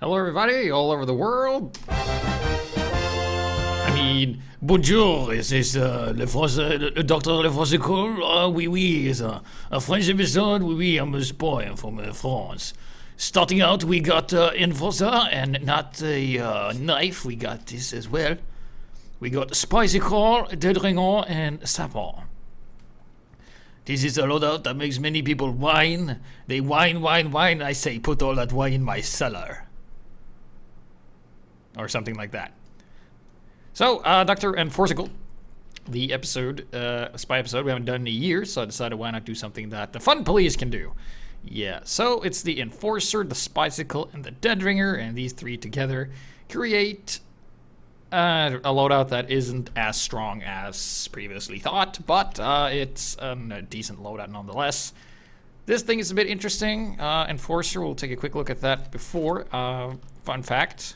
Hello everybody, all over the world. I mean, bonjour, is this Dr. Enforcicle? Oui, it's a French episode. Oui, I'm a spy from France. Starting out, we got Enforcer, and not a knife, we got this as well. We got Spicy Crawl, Dead Ringer, and Sapper. This is a loadout that makes many people whine. They whine. I say, put all that wine in my cellar. Or something like that. So, Dr. Enforcicle, the episode, spy episode we haven't done in a year, so I decided why not do something that the fun police can do. Yeah, so it's the Enforcer, the Spicicle, and the Dead Ringer, and these three together create a loadout that isn't as strong as previously thought, but it's a decent loadout nonetheless. This thing is a bit interesting. Enforcer, we'll take a quick look at that before. Fun fact.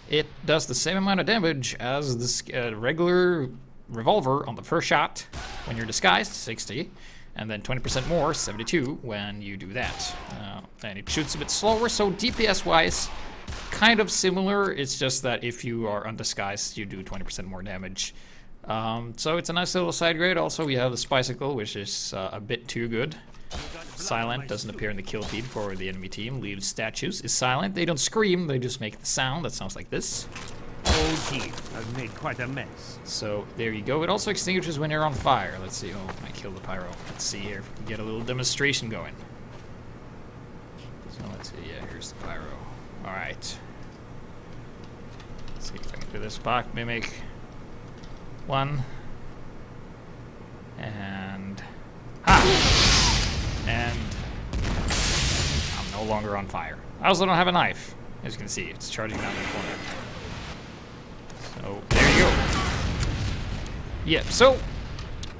It does the same amount of damage as this regular revolver on the first shot when you're disguised, 60, and then 20% more, 72, when you do that. And it shoots a bit slower, so DPS-wise, kind of similar. It's just that if you are undisguised, you do 20% more damage. So it's a nice little side grade. Also, we have the Spicicle, which is a bit too good. Silent, doesn't appear in the kill feed for the enemy team. Leaves statues, is silent. They don't scream, they just make the sound that sounds like this. Oh gee, I've made quite a mess. So there you go. It also extinguishes when you're on fire. Let's see. Oh, I killed the pyro. Let's see here if we can get a little demonstration going. So let's see. Yeah, here's the pyro. Alright. Let's see if I can do this. Bach mimic. One. And. Ha! And I'm no longer on fire. I also don't have a knife. As you can see, it's charging down the corner. So there you go. Yeah, so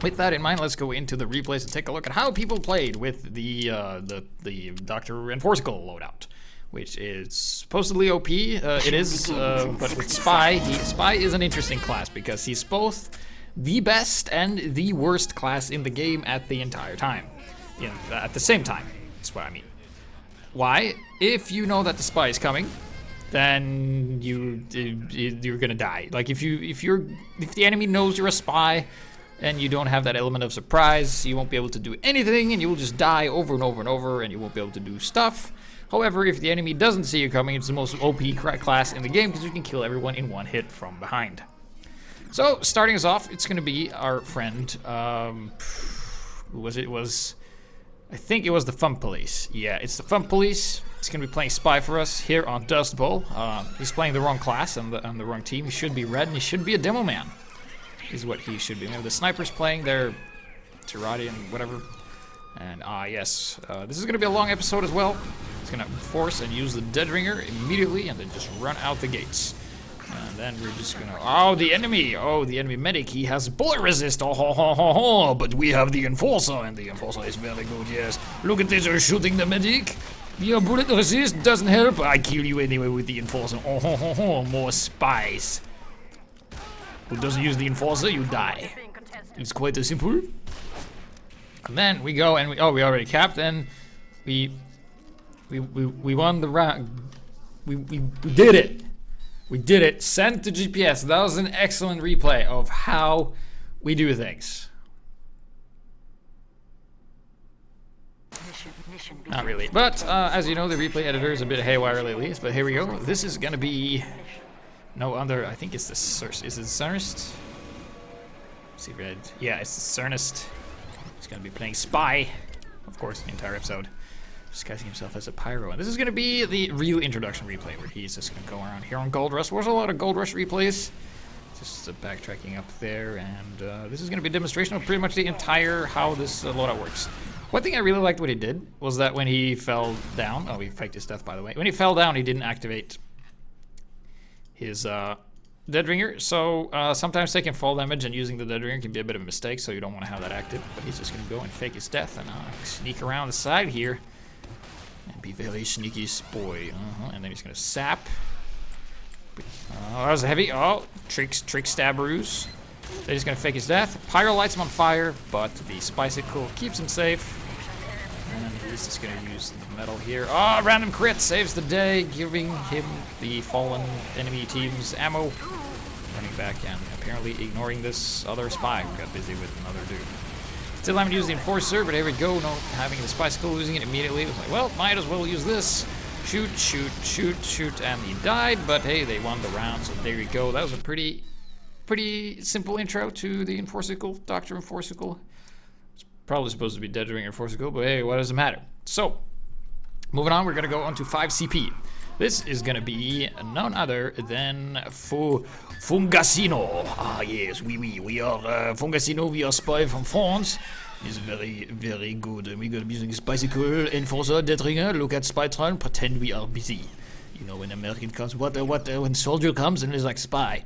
with that in mind, let's go into the replays and take a look at how people played with the Dr. Enforcicle loadout, which is supposedly OP. It is, but with Spy, Spy is an interesting class because he's both the best and the worst class in the game at the entire time. At the same time, that's what I mean. Why? If you know that the spy is coming, then you're gonna die. Like if the enemy knows you're a spy, and you don't have that element of surprise, you won't be able to do anything, and you will just die over and over and over, and you won't be able to do stuff. However, if the enemy doesn't see you coming, it's the most OP class in the game because you can kill everyone in one hit from behind. So starting us off, it's gonna be our friend. Who was it? I think it was the Fun Police. Yeah, it's the Fun Police. He's going to be playing Spy for us here on Dust Bowl. He's playing the wrong class on the wrong team. He should be red, and he should be a demo man. Is what he should be. Maybe the Sniper's playing their Tirati and whatever. And yes, this is going to be a long episode as well. He's going to force and use the Dead Ringer immediately, and then just run out the gates. And then we're just gonna. Oh, the enemy medic. He has bullet resist. Oh, ho, ho, ho, ho. But we have the Enforcer, and the Enforcer is very good. Yes. Look at this. They're shooting the medic. Your bullet resist doesn't help. I kill you anyway with the Enforcer. Oh, ho, ho, ho. More spies. Who doesn't use the Enforcer? You die. It's quite as simple. And then we go and we already capped, and we won the round. We did it. We did it. Sent to GPS. That was an excellent replay of how we do things. Not really. But as you know, the replay editor is a bit haywire lately. But here we go. This is going to be no other. I think it's the Is it Cernist? See red. Yeah, it's the Cernist. He's going to be playing Spy. Of course, the entire episode. Disguising himself as a pyro. And this is going to be the real introduction replay where he's just going to go around here on Gold Rush. There's a lot of Gold Rush replays. Just backtracking up there. And this is going to be a demonstration of pretty much the entire how this loadout works. One thing I really liked what he did was that when he fell down. Oh, he faked his death, by the way. When he fell down, he didn't activate his Dead Ringer. So sometimes taking fall damage and using the Dead Ringer can be a bit of a mistake. So you don't want to have that active. But he's just going to go and fake his death and sneak around the side here. And be very sneaky boy. And then he's gonna sap. Oh, that was heavy. Oh, trick stabberoos. Then he's gonna fake his death. Pyro lights him on fire, but the Spicicle keeps him safe. And he's just gonna use the metal here. Ah, random crit saves the day, giving him the fallen enemy team's ammo. Running back and apparently ignoring this other spy who got busy with another dude. Still haven't used the Enforcer, but here we go. No, having the Spicicle, losing it immediately. It was like, well, might as well use this. Shoot, shoot, shoot, shoot, and he died. But hey, they won the round, so there you go. That was a pretty simple intro to the Enforcicle, Dr. Enforcicle. It's probably supposed to be Dead Ring Enforcicle, but hey, what does it matter? So, moving on, we're gonna go on to 5CP. This is gonna be none other than Fungasino. Ah yes, we are Fungasino, we are spy from France. He's very, very good. And we're gonna be using Spicicle, Enforcer, Dead Ringer, look at Spytron, pretend we are busy. You know, when American comes, when soldier comes and is like, Spy,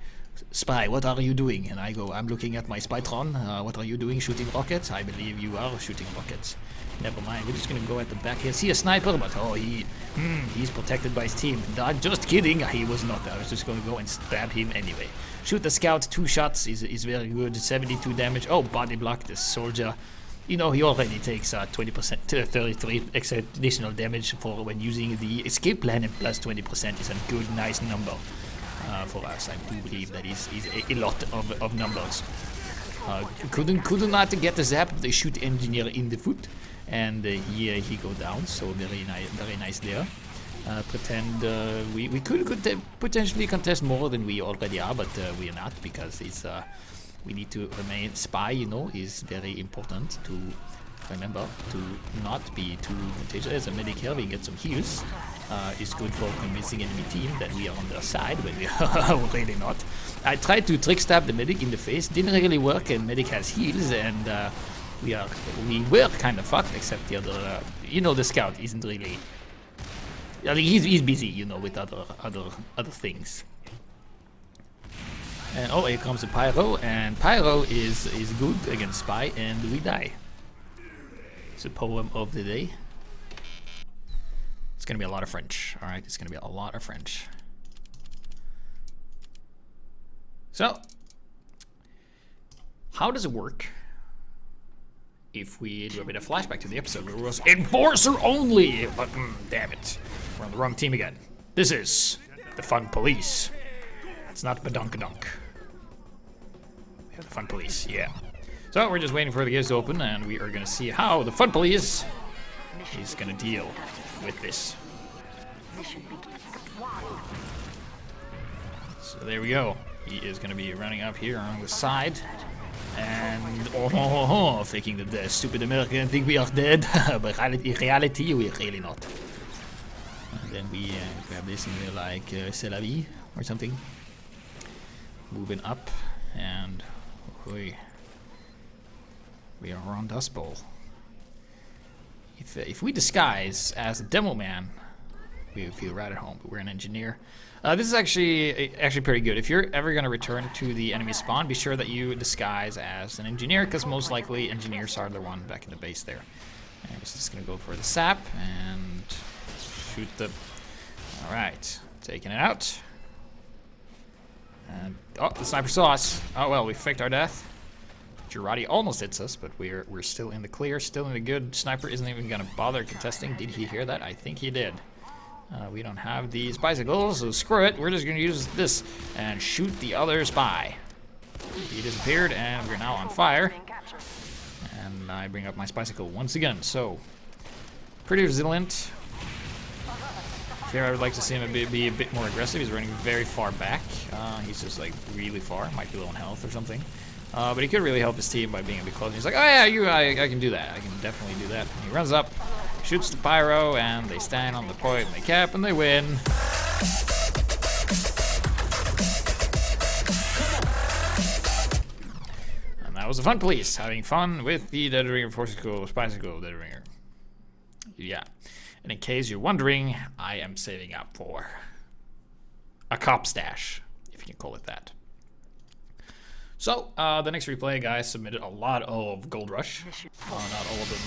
what are you doing? And I go, I'm looking at my Spytron. What are you doing? Shooting rockets? I believe you are shooting rockets. Never mind, we're just gonna go at the back here. See a sniper, but oh, he's protected by his team. Just kidding, he was not. I was just gonna go and stab him anyway. Shoot the scout, 2 shots is very good. 72 damage. Oh, body block the soldier. You know, he already takes 20% to 33 extra additional damage for when using the escape plan, and plus 20% is a good, nice number. For us, I do believe that is a lot of numbers. Could not get the zap. They shoot engineer in the foot, and here he go down. So very nice there. Pretend we could potentially contest more than we already are, but we are not, because it's we need to remain spy. You know, is very important to remember to not be too contagious. As a medic here, we get some heals. It's good for convincing enemy team that we are on their side when we are really not. I tried to trick stab the medic in the face, didn't really work, and medic has heals, and we were kind of fucked, except the other, you know, the scout isn't really. I think he's busy, you know, with other things. And oh, here comes the Pyro, and Pyro is good against Spy, and we die. It's a poem of the day. It's gonna be a lot of French. All right, it's gonna be a lot of French. So, how does it work if we do a bit of flashback to the episode where it was Enforcer only? But damn it, we're on the wrong team again. This is the Fun Police. It's not Badunkadunk. We have the Fun Police, yeah. So we're just waiting for the gates to open, and we are gonna see how the Fun Police is gonna deal with this. So there we go. He is gonna be running up here on the side, and faking that the stupid American think we are dead, but in reality we're really not. And then we grab this and we're like, c'est la vie or something. Moving up, and we are on Dust Bowl. If we disguise as a demo man, we feel right at home. But we're an engineer. This is actually pretty good. If you're ever gonna return to the enemy spawn, be sure that you disguise as an engineer, because most likely engineers are the one back in the base there. And we're just gonna go for the sap and shoot the. All right, taking it out. And oh, the sniper saw us. Oh well, we faked our death. Girardi almost hits us, but we're still in the clear, still in the good. Sniper isn't even gonna bother contesting. Did he hear that? I think he did. We don't have these bicycles, so screw it. We're just gonna use this and shoot the other spy. He disappeared, and we're now on fire. And I bring up my bicycle once again. So pretty resilient. Here I would like to see him be a bit more aggressive. He's running very far back. He's just like really far. Might be low on health or something. But he could really help his team by being a bit closer. He's like, oh yeah, I can do that. I can definitely do that. And he runs up, shoots the Pyro, and they stand on the point, and they cap, and they win. And that was the Fun Police, having fun with the Dead Ringer Enforcicle, Spicicle Dead Ringer. Yeah. And in case you're wondering, I am saving up for a cop stash, if you can call it that. So, the next replay, guys, submitted a lot of Gold Rush. Not all of them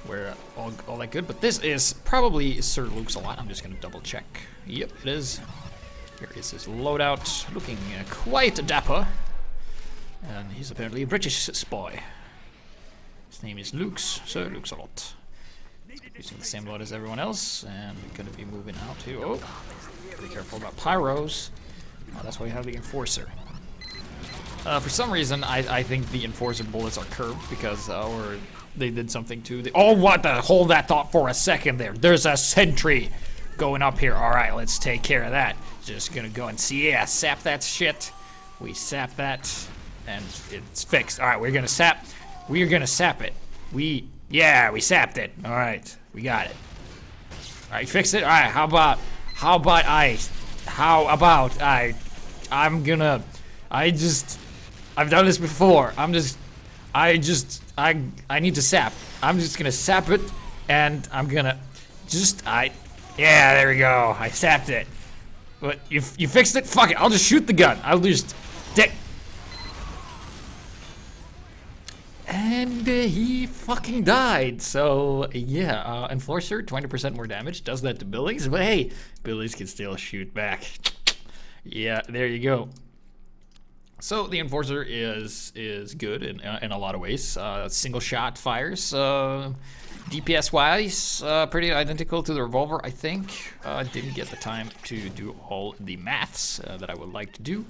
were all that good, but this is probably Sir Luke's a lot. I'm just going to double check. Yep, it is. Here is his loadout, looking quite dapper. And he's apparently a British spy. His name is Lux, Sir Lux-a-lot. Using the same load as everyone else, and we're gonna be moving out to. Oh, be careful about pyros. Oh, that's why we have the Enforcer. For some reason, I think the Enforcer bullets are curved because, or they did something to the. Oh, what the? Hold that thought for a second there. There's a sentry going up here. All right, let's take care of that. Just gonna go and see. Yeah, sap that shit. We sap that, and it's fixed. All right, we're gonna sap. We're gonna sap it. Yeah, we sapped it. All right, we got it. All right, fix it. All right, how about I've done this before. I need to sap. I'm just gonna sap it, and I'm gonna yeah, there we go. I sapped it. But you fixed it? Fuck it, I'll just shoot the gun. And he fucking died. So, yeah, Enforcer, 20% more damage. Does that to Billies, but hey, Billies can still shoot back. Yeah, there you go. So, the Enforcer is good in a lot of ways. Single shot fires. DPS-wise, pretty identical to the Revolver, I think. Didn't get the time to do all the maths that I would like to do.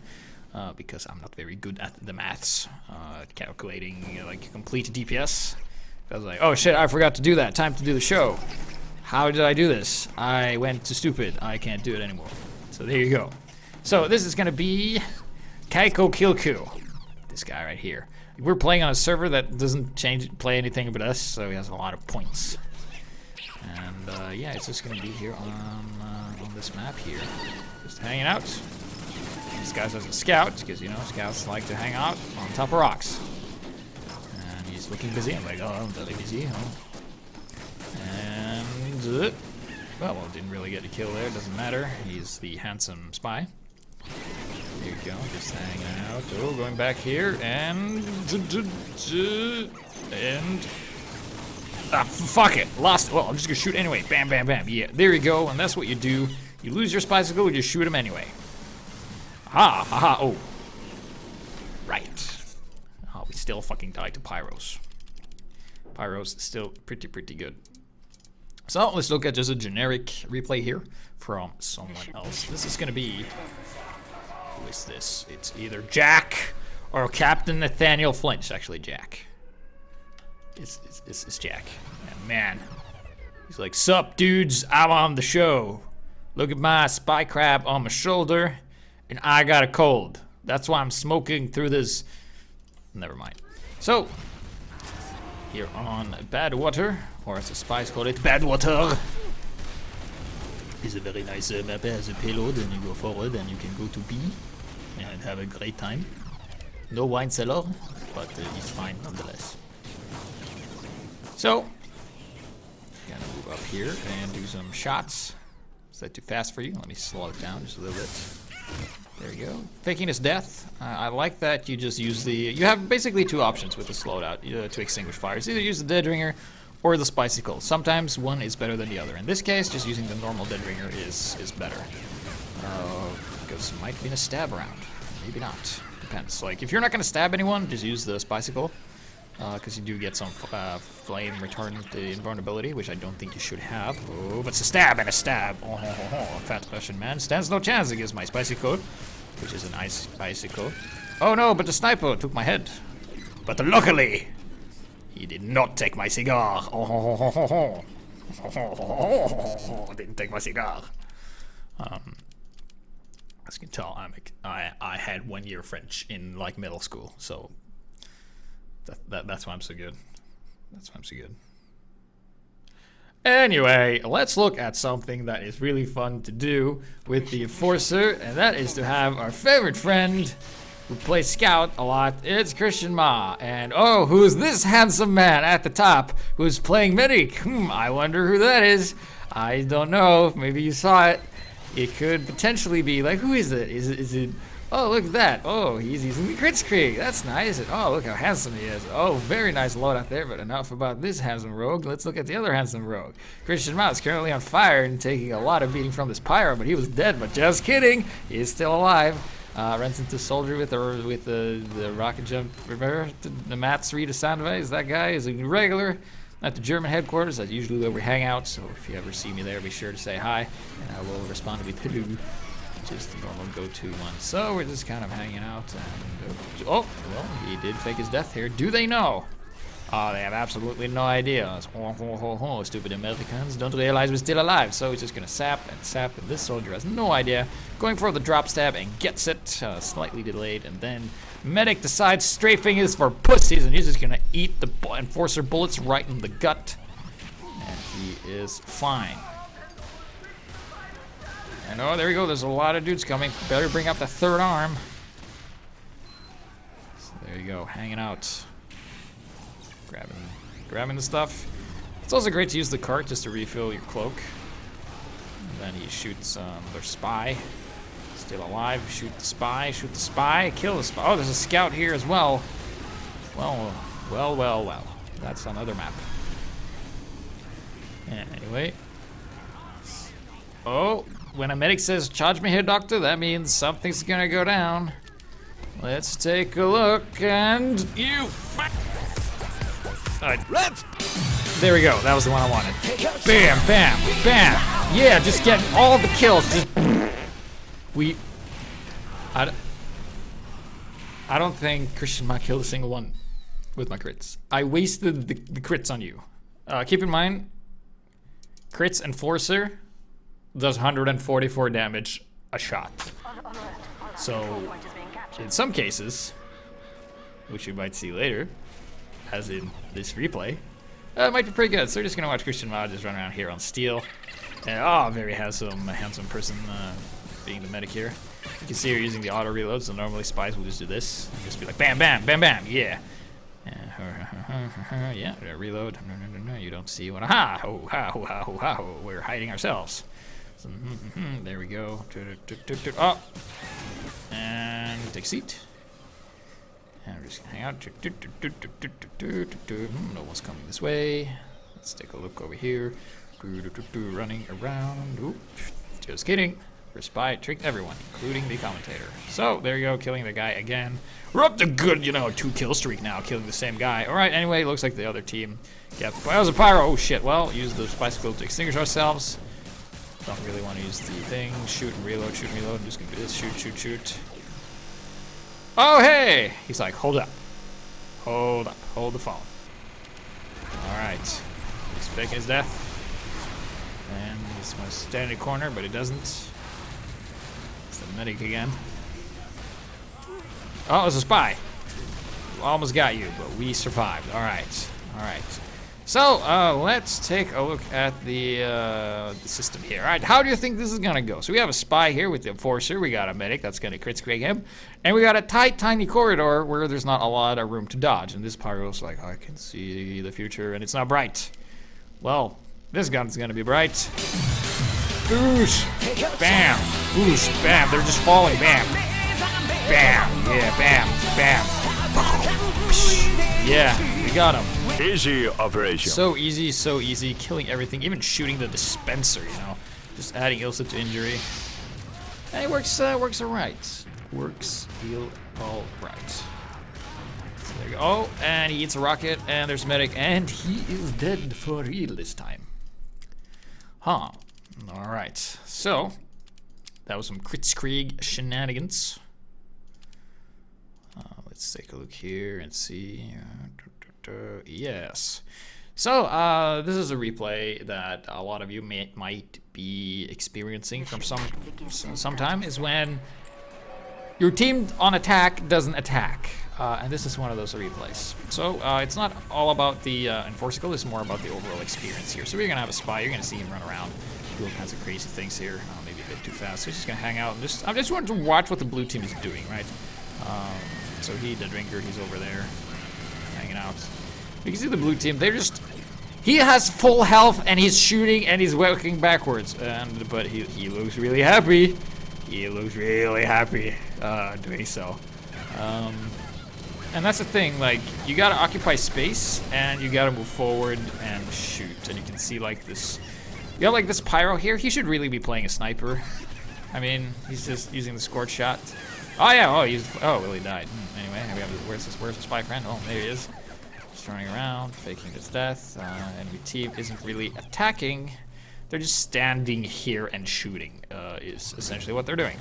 Because I'm not very good at the maths, calculating like complete DPS. I was like, oh shit, I forgot to do that. Time to do the show. How did I do this? I went to stupid. I can't do it anymore. So there you go. So this is gonna be Kaiko Kilku. This guy right here. We're playing on a server that doesn't play anything but us, so he has a lot of points. And yeah, it's just gonna be here on this map here, just hanging out. This guy's as a scout, because, you know, scouts like to hang out on top of rocks. And he's looking busy. I'm like, oh, I'm really busy, huh? And, well, didn't really get a kill there. Doesn't matter. He's the handsome spy. There you go, just hanging out. Oh, going back here, and... fuck it. Lost. Well, I'm just gonna shoot anyway. Bam, bam, bam. Yeah, there you go, and that's what you do. You lose your Spicicle, you just shoot him anyway. Ha ha ha, oh. Right. Oh, we still fucking died to Pyros. Pyros is still pretty good. So let's look at just a generic replay here from someone else. This is gonna be, who is this? It's either Jack or Captain Nathaniel Flint. It's actually Jack. It's Jack. And man, he's like, sup dudes, I'm on the show. Look at my spy crab on my shoulder. And I got a cold. That's why I'm smoking through this. Never mind. So, here on Badwater, or as the spies call it, Badwater. It's a very nice map. It has a payload, and you go forward, and you can go to B and have a great time. No wine cellar, but it's fine nonetheless. So, gonna move up here and do some shots. Is that too fast for you? Let me slow it down just a little bit. There you go. Faking his death. I like that you just use the... You have basically two options with the slowed-out to extinguish fires. Either use the Dead Ringer or the Spicicle. Sometimes one is better than the other. In this case, just using the normal Dead Ringer is better. Because it might be in a stab round. Maybe not. Depends. Like, if you're not going to stab anyone, just use the Spicicle. Because you do get some flame retardant invulnerability, which I don't think you should have. Oh, but it's a stab and a stab. Oh, a fat Russian man stands no chance against my spicy coat, which is an ice spicy coat. Oh no, but the sniper took my head. But luckily, he did not take my cigar. Oh, didn't take my cigar. As you can tell, I had 1 year French in like middle school, so. That's why I'm so good. That's why I'm so good. Anyway, let's look at something that is really fun to do with the Enforcer, and that is to have our favorite friend who plays Scout a lot. It's Christian Ma, and oh, who's this handsome man at the top who's playing Medic? I wonder who that is. I don't know. Maybe you saw it. It could potentially be like, who is it? Is it? Oh, look at that. Oh, he's using the Kritzkrieg. That's nice. And oh, look how handsome he is. Oh, very nice loadout there, but enough about this handsome rogue. Let's look at the other handsome rogue. Christian Ma is currently on fire and taking a lot of beating from this pyro, but he was dead, but just kidding. He is still alive. Runs into soldier with the rocket jump. Remember the Mats Rita Sandweiss? That guy is a regular at the German headquarters. That's usually where we hang out. So if you ever see me there, be sure to say hi, and I will respond with hello, which is the normal go-to one. So we're just kind of hanging out. And oh, well, he did fake his death here. Do they know? Oh, they have absolutely no idea. Stupid Americans don't realize we're still alive. So he's just gonna sap, and this soldier has no idea. Going for the drop stab and gets it, slightly delayed, and then medic decides strafing is for pussies, and he's just gonna eat the enforcer bullets right in the gut, and he is fine. And oh, there we go. There's a lot of dudes coming. Better bring up the third arm. So there you go, hanging out. Grabbing the stuff. It's also great to use the cart just to refill your cloak. And then he shoots their spy. Still alive. Shoot the spy. Kill the spy. Oh, there's a scout here as well. Well. That's another map. Anyway. Oh, when a medic says, "Charge me here, doctor," that means something's gonna go down. Let's take a look, and you... There we go. That was the one I wanted. Bam, bam, bam. Yeah, just get all the kills. Just I don't think Christian might kill a single one with my crits. I wasted the crits on you. Keep in mind, crits Enforcer does 144 damage a shot. So, in some cases, which we might see later, as in this replay, it might be pretty good. So we're just gonna watch Christian Mao just run around here on steel. And oh, very handsome person being the medic here. You can see her using the auto reload, so normally spies will just do this. And just be like, bam, bam, bam, bam, yeah. Yeah, reload. No, you don't see what. Aha! Oh, ha, we're hiding ourselves. So, there we go. Oh! And take a seat. And we're just gonna hang out. No one's coming this way. Let's take a look over here. Running around. Ooh, just kidding. We're spy tricked everyone, including the commentator. So there you go, killing the guy again. We're up to good, 2-kill streak now, killing the same guy. All right, anyway, looks like the other team. Yeah, that was a pyro. Oh shit. Well, use the bicycle to extinguish ourselves. Don't really want to use the thing. Shoot and reload. Shoot and reload. I'm just gonna do this. Shoot. Oh, hey! He's like, hold up. Hold the phone. Alright. He's faking his death. And he's gonna stand in the corner, but he doesn't. It's the medic again. Oh, it's a spy. We almost got you, but we survived. Alright. So, let's take a look at the system here. Alright, how do you think this is gonna go? So we have a spy here with the Enforcer. We got a medic that's gonna crit screg him. And we got a tight, tiny corridor where there's not a lot of room to dodge. And this pyro's like, I can see the future, and it's not bright. Well, this gun's gonna be bright. Boosh! Bam! Boosh! Bam! They're just falling. Bam! Bam! Yeah, bam! Bam! Yeah, we got him. Easy operation. So easy, killing everything, even shooting the dispenser, just adding Ilsa to injury. And it works alright. Works all right. So there you go. Oh, and he eats a rocket, and there's a medic, and he is dead for real this time. Huh. Alright, so that was some Kritzkrieg shenanigans. Let's take a look here and see. Yes. So, this is a replay that a lot of you might be experiencing from sometime, is when your team on attack doesn't attack. And this is one of those replays. So, it's not all about the Enforcicle, it's more about the overall experience here. So we're gonna have a spy, you're gonna see him run around, do all kinds of crazy things here. Maybe a bit too fast. So he's just gonna hang out and I just wanted to watch what the blue team is doing, right? So the drinker, he's over there, hanging out. You can see the blue team, he has full health and he's shooting and he's working backwards. But he looks really happy. Doing so. And that's the thing, like, you gotta occupy space and you gotta move forward and shoot. And you can see like this, you got like this pyro here, he should really be playing a sniper. I mean, he's just using the scorch shot. Oh yeah, well he died. Anyway, we have where's the spy friend? Oh, there he is. Just running around, faking his death. Enemy team isn't really attacking. They're just standing here and shooting, is essentially what they're doing.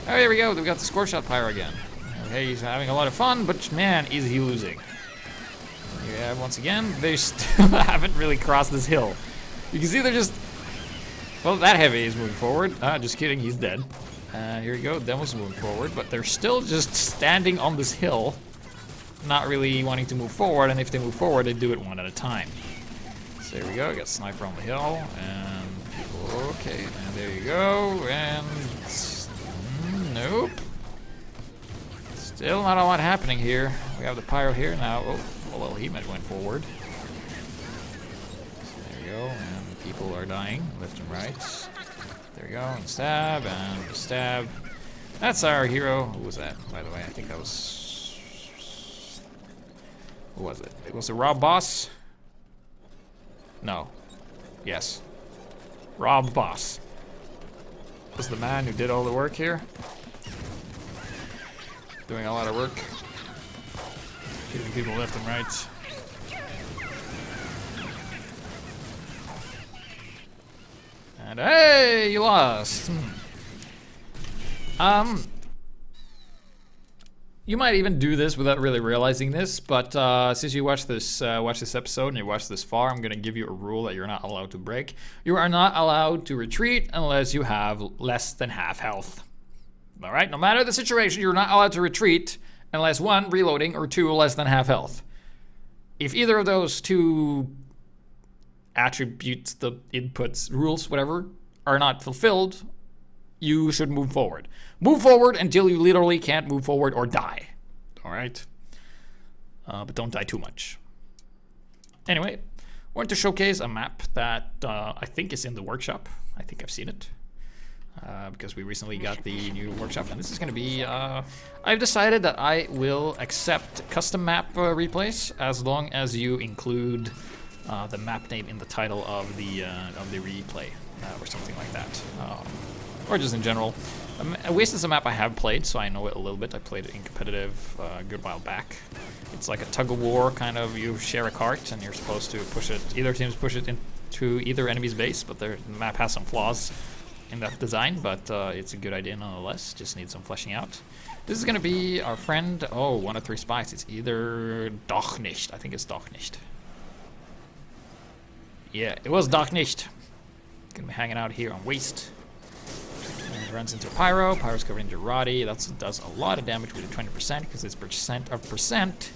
Oh, here we go, we got the scorch shot pyro again. Okay, he's having a lot of fun, but man, is he losing. Yeah, once again, they still haven't really crossed this hill. You can see they're just... Well, that heavy is moving forward. Just kidding, he's dead. Here we go, Demo's moving forward, but they're still just standing on this hill, not really wanting to move forward, and if they move forward, they do it one at a time. So there we go, got sniper on the hill, and people, okay, and there you go, and nope. Still not a lot happening here. We have the pyro here now. Oh, well, he went forward. So there we go, and people are dying left and right. There we go, and stab, and stab. That's our hero. Who was that, by the way? I think that was... Who was it? It was a Rob Boss? No. Yes. Rob Boss was the man who did all the work here. Doing a lot of work. Hitting people left and right. And hey, you lost. You might even do this without really realizing this, but since you watch this episode and you watched this far, I'm gonna give you a rule that you're not allowed to break. You are not allowed to retreat unless you have less than half health. All right, no matter the situation, you're not allowed to retreat unless 1, reloading, or 2, less than half health. If either of those 2 attributes, the inputs, rules, whatever, are not fulfilled, you should move forward. Move forward until you literally can't move forward or die. All right? But don't die too much. Anyway, I want to showcase a map that I think is in the workshop. I think I've seen it. Because we recently got the new workshop, and this is going to be... I've decided that I will accept custom map replays as long as you include the map name in the title of the replay, or something like that, or just in general. Waste is a map I have played, so I know it a little bit. I played it in competitive a good while back. It's like a tug of war kind of. You share a cart, and you're supposed to push it. Either teams push it into either enemy's base, but the map has some flaws in that design, but it's a good idea nonetheless. Just needs some fleshing out. This is gonna be our friend. Oh, 1 of 3 spies. It's either Doch nicht. I think it's Doch nicht. Yeah, it was Doch nicht. Gonna be hanging out here on Waste. And runs into Pyro. Pyro's covered in Gerati. That does a lot of damage with a 20% because it's percent of percent.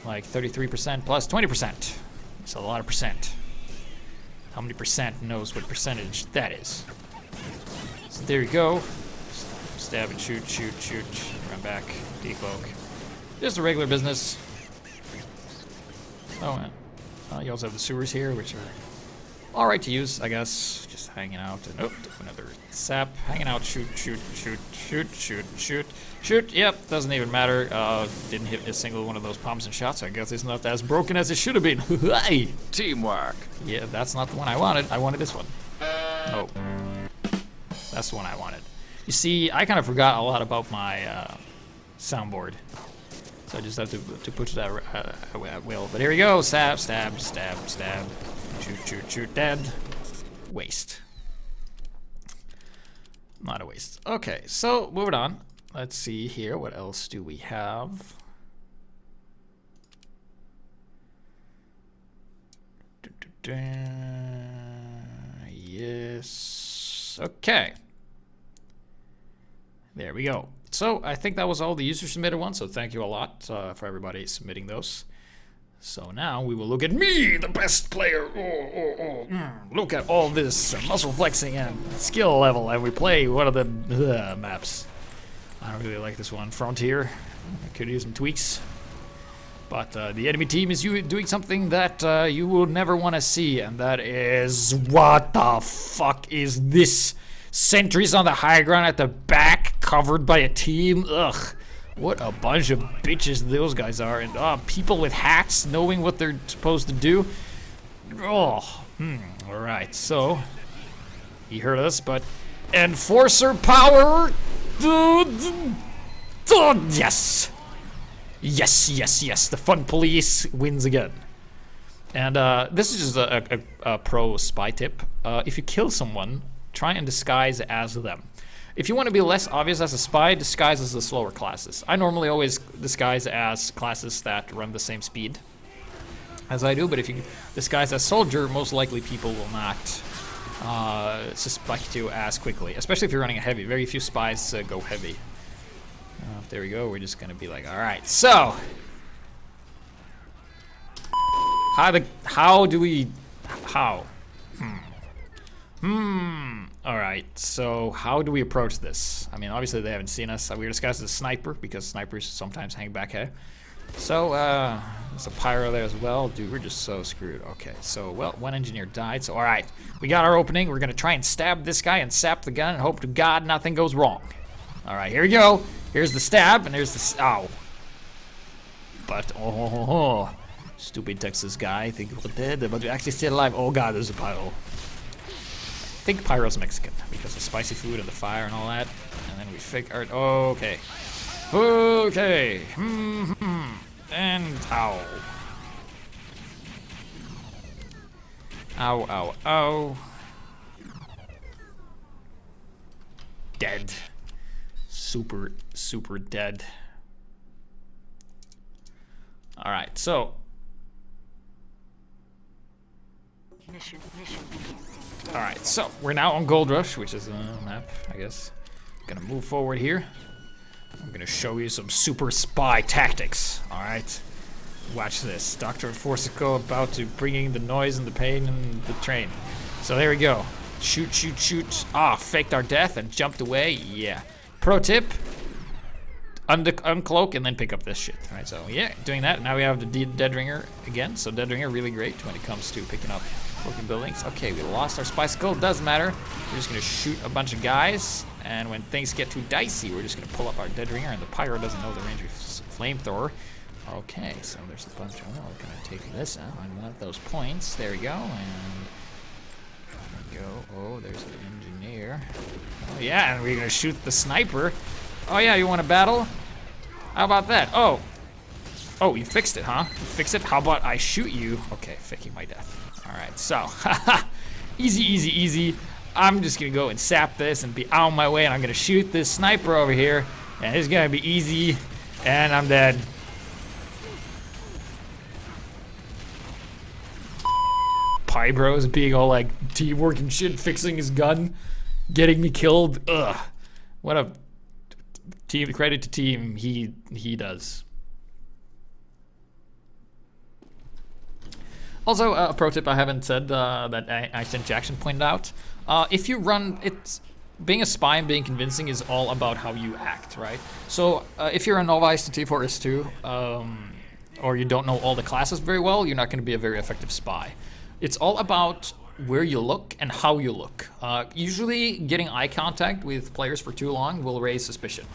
Like 33% plus 20%. It's a lot of percent. How many percent knows what percentage that is? So there you go. Stab and shoot, shoot, shoot. Run back, decloak. Just a regular business. Oh, man. You also have the sewers here, which are alright to use, I guess. Just hanging out. And oh, another sap. Hanging out, shoot, shoot, shoot, shoot, shoot, shoot, shoot. Yep, doesn't even matter. Didn't hit a single one of those pumps and shots. I guess it's not as broken as it should have been. Hey! Teamwork. Yeah, that's not the one I wanted. I wanted this one. Oh. That's the one I wanted. You see, I kind of forgot a lot about my soundboard. So I just have to push that at will. But here we go. Stab, stab, stab, stab. Shoot, shoot, shoot. Dead. Waste. Not a waste. Okay, so moving on. Let's see here. What else do we have? Yes. Okay. There we go. So I think that was all the user submitted ones, so thank you a lot for everybody submitting those. So now we will look at me, the best player. Look at all this muscle flexing and skill level, and we play one of the maps. I don't really like this one, Frontier. I could use some tweaks. But the enemy team is doing something that you will never want to see, and that is, what the fuck is this? Sentries on the high ground at the back, covered by a team. Ugh, what a bunch of bitches those guys are. And people with hats knowing what they're supposed to do. Oh, alright, so he heard us, but Enforcer power! Yes! Yes, yes, yes. The fun police wins again. And this is just a pro spy tip. If you kill someone, try and disguise as them. If you want to be less obvious as a spy, disguise as the slower classes. I normally always disguise as classes that run the same speed as I do, but if you disguise as soldier, most likely people will not suspect you as quickly, especially if you're running a heavy. Very few spies go heavy. There we go. We're just gonna be like, all right. So, how do we? All right. So, how do we approach this? I mean, obviously they haven't seen us. We're disguised as a sniper because snipers sometimes hang back here. So, there's a pyro there as well. Dude, we're just so screwed. Okay, so, well, one engineer died. So, all right, we got our opening. We're gonna try and stab this guy and sap the gun and hope to God nothing goes wrong. All right, here we go. Here's the stab and there's the ow. But stupid Texas guy. Think we're dead, but we're actually still alive. Oh God, there's a pyro. I think pyro's Mexican because of spicy food and the fire and all that. And then we figured. Okay. Okay. And ow. Ow, ow, ow. Dead. Super, super dead. Alright, so. Alright, so we're now on Gold Rush, which is a map, I guess. Gonna move forward here. I'm gonna show you some super spy tactics, alright? Watch this. Dr. Enforcicle about to bringing the noise and the pain in the train. So there we go. Shoot, shoot, shoot. Ah, faked our death and jumped away. Yeah. Pro tip. Uncloak and then pick up this shit. Alright, so yeah, doing that. Now we have the Dead Ringer again. So Dead Ringer really great when it comes to picking up broken buildings. Okay, we lost our spy skill. Doesn't matter. We're just gonna shoot a bunch of guys. And when things get too dicey, we're just gonna pull up our Dead Ringer, and the pyro doesn't know the range of flamethrower. Okay, so there's a bunch of them. We're gonna take this out on one of those points. There we go, and there we go. Oh, there's the engineer. Oh yeah, and we're gonna shoot the sniper. Oh yeah, you want to battle? How about that? Oh, you fixed it, huh? You fixed it. How about I shoot you? Okay, faking my death. All right, so easy, easy, easy. I'm just gonna go and sap this and be out of my way, and I'm gonna shoot this sniper over here, and it's gonna be easy, and I'm dead. Pybros being all like teamwork and shit, fixing his gun, getting me killed. Ugh, what a team credit to team he does. Also, a pro tip I haven't said that Einstein Jackson pointed out. If you run, being a spy and being convincing is all about how you act, right? So if you're a novice to T4S2, or you don't know all the classes very well, you're not going to be a very effective spy. It's all about where you look and how you look. Usually getting eye contact with players for too long will raise suspicion.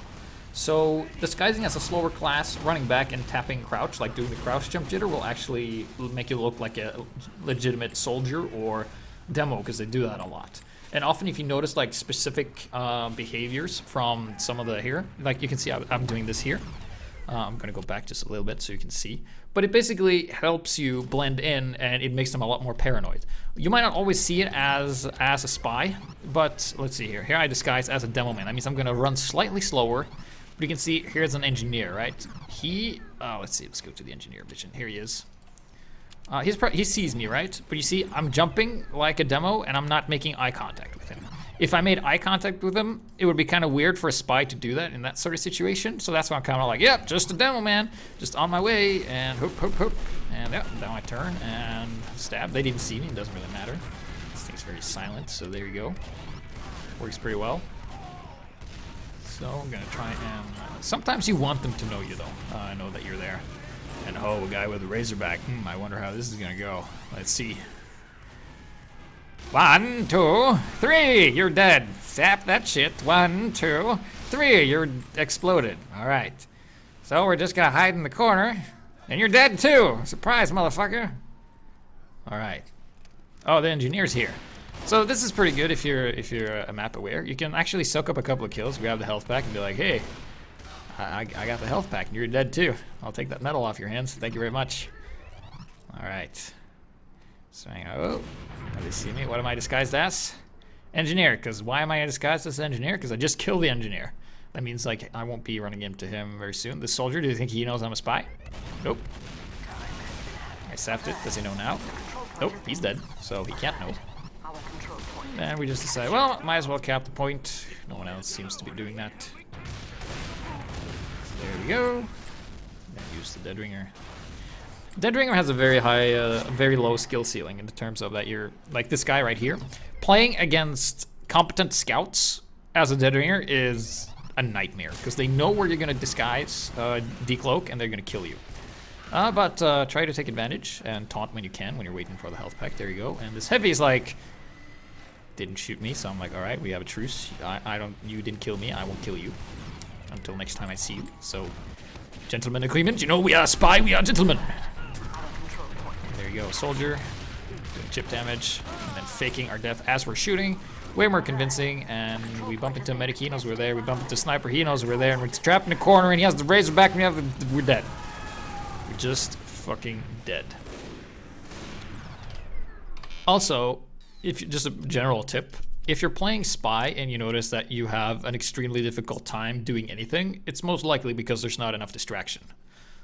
So disguising as a slower class, running back and tapping crouch, like doing the crouch jump jitter, will actually make you look like a legitimate soldier or demo, because they do that a lot. And often if you notice like specific behaviors from some of the here, like you can see I'm doing this here. I'm gonna go back just a little bit so you can see. But it basically helps you blend in, and it makes them a lot more paranoid. You might not always see it as a spy, but let's see here. Here I disguise as a demo man. That means I'm gonna run slightly slower. But you can see here's an engineer, right? Let's see, let's go to the engineer vision. Here he is. He sees me, right? But you see, I'm jumping like a demo, and I'm not making eye contact with him. If I made eye contact with him, it would be kind of weird for a spy to do that in that sort of situation. So that's why I'm kind of like, yep, just a demo man, just on my way, and hoop, hoop, hoop. And yeah, now I turn and stab. They didn't see me, it doesn't really matter. This thing's very silent, so there you go. Works pretty well. So I'm gonna try and, sometimes you want them to know you though, know that you're there. And oh, a guy with a razorback, I wonder how this is gonna go. Let's see. 1, 2, 3, you're dead. Zap that shit. 1, 2, 3, you're exploded. All right. So we're just gonna hide in the corner, and you're dead too. Surprise, motherfucker. All right. Oh, the engineer's here. So this is pretty good if you're a map aware. You can actually soak up a couple of kills, grab the health pack, and be like, hey, I got the health pack, and you're dead too. I'll take that medal off your hands. Thank you very much. All right. So oh, now they see me. What am I disguised as? Engineer. Because why am I disguised as engineer? Because I just killed the engineer. That means like I won't be running into him very soon. The soldier, do you think he knows I'm a spy? Nope. I sapped it. Does he know now? Nope, he's dead, so he can't know. And we just decide, well, might as well cap the point. No one else seems to be doing that. So there we go. Then use the Dead Ringer. Dead Ringer has a very high, very low skill ceiling in terms of that you're, like this guy right here, playing against competent scouts as a Dead Ringer is a nightmare because they know where you're going to disguise, decloak, and they're going to kill you. But try to take advantage and taunt when you can when you're waiting for the health pack. There you go. And this heavy is like, didn't shoot me, so I'm like, all right, we have a truce. You didn't kill me, I won't kill you until next time I see you. So, gentleman agreement. You know, we are a spy, we are gentlemen. And there you go, soldier, doing chip damage, and then faking our death as we're shooting. Way more convincing, and we bump into medic, he knows we're there. We bump into sniper, he knows we're there, and we're trapped in a corner, and he has the razor back, and we're dead. We're just fucking dead. Also, just a general tip, if you're playing spy and you notice that you have an extremely difficult time doing anything, it's most likely because there's not enough distraction.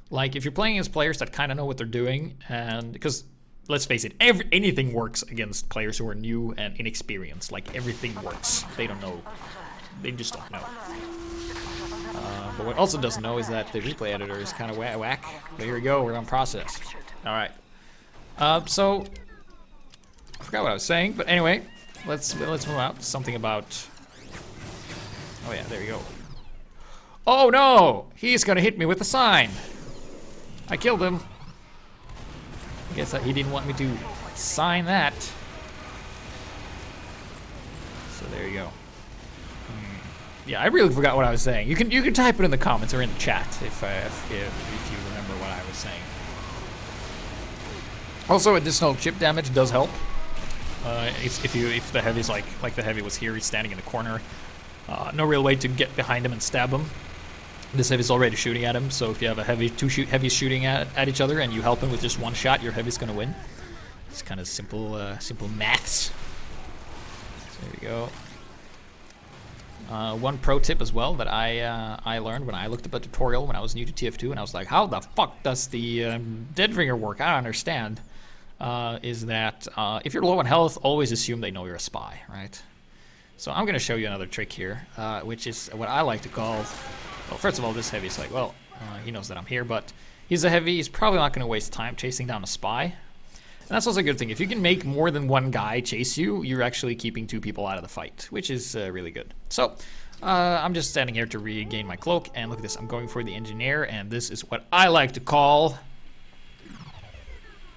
Like if you're playing as players that kind of know what they're doing, and because let's face it, anything works against players who are new and inexperienced. Like everything works. They don't know. They just don't know. But what also doesn't know is that the replay editor is kind of whack. But here we go. We're on process. All right. So I forgot what I was saying, but anyway, let's move out. Something about. Oh yeah, there you go. Oh no! He's gonna hit me with a sign. I killed him. I guess that he didn't want me to sign that. So there you go. Yeah, I really forgot what I was saying. You can type it in the comments or in the chat if you remember what I was saying. Also, additional chip damage does help. If the heavy's like the heavy was here, he's standing in the corner. No real way to get behind him and stab him. This heavy's already shooting at him, so if you have a two heavies shooting at each other and you help him with just one shot, your heavy's gonna win. It's kind of simple maths. So there we go. One pro tip as well that I learned when I looked up a tutorial when I was new to TF2, and I was like, how the fuck does the Dead Ringer work? I don't understand. Is that if you're low on health, always assume they know you're a spy, right? So I'm gonna show you another trick here, which is what I like to call. Well, first of all, this heavy's like, well, he knows that I'm here, but he's a heavy. He's probably not going to waste time chasing down a spy. And that's also a good thing. If you can make more than one guy chase you, you're actually keeping two people out of the fight, which is really good. So I'm just standing here to regain my cloak, and look at this. I'm going for the engineer, and this is what I like to call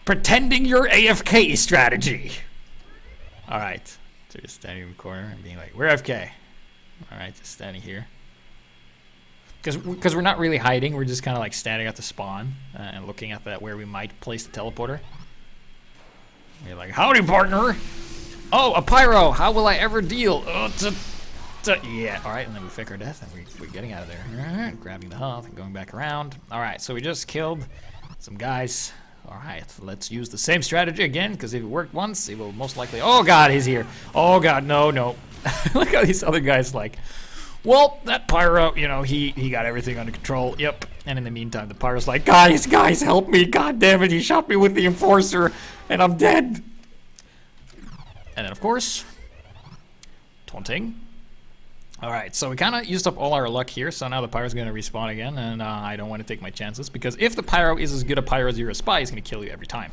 pretending you're AFK strategy. All right. So just standing in the corner and being like, we're AFK. All right, just standing here. Because we're not really hiding, we're just kind of like standing at the spawn and looking at that where we might place the teleporter. You're like, howdy, partner! Oh, a pyro! How will I ever deal? Yeah, alright, and then we fake our death and we're getting out of there. Alright, grabbing the health and going back around. Alright, so we just killed some guys. Alright, let's use the same strategy again, because if it worked once, it will most likely. Oh god, he's here! Oh god, no. Look how these other guys like. Well, that pyro, you know, he got everything under control. Yep. And in the meantime, the pyro's like, guys, help me. God damn it, he shot me with the enforcer, and I'm dead. And then, of course, taunting. All right, so we kind of used up all our luck here, so now the pyro's going to respawn again, and I don't want to take my chances, because if the pyro is as good a pyro as you're a spy, he's going to kill you every time.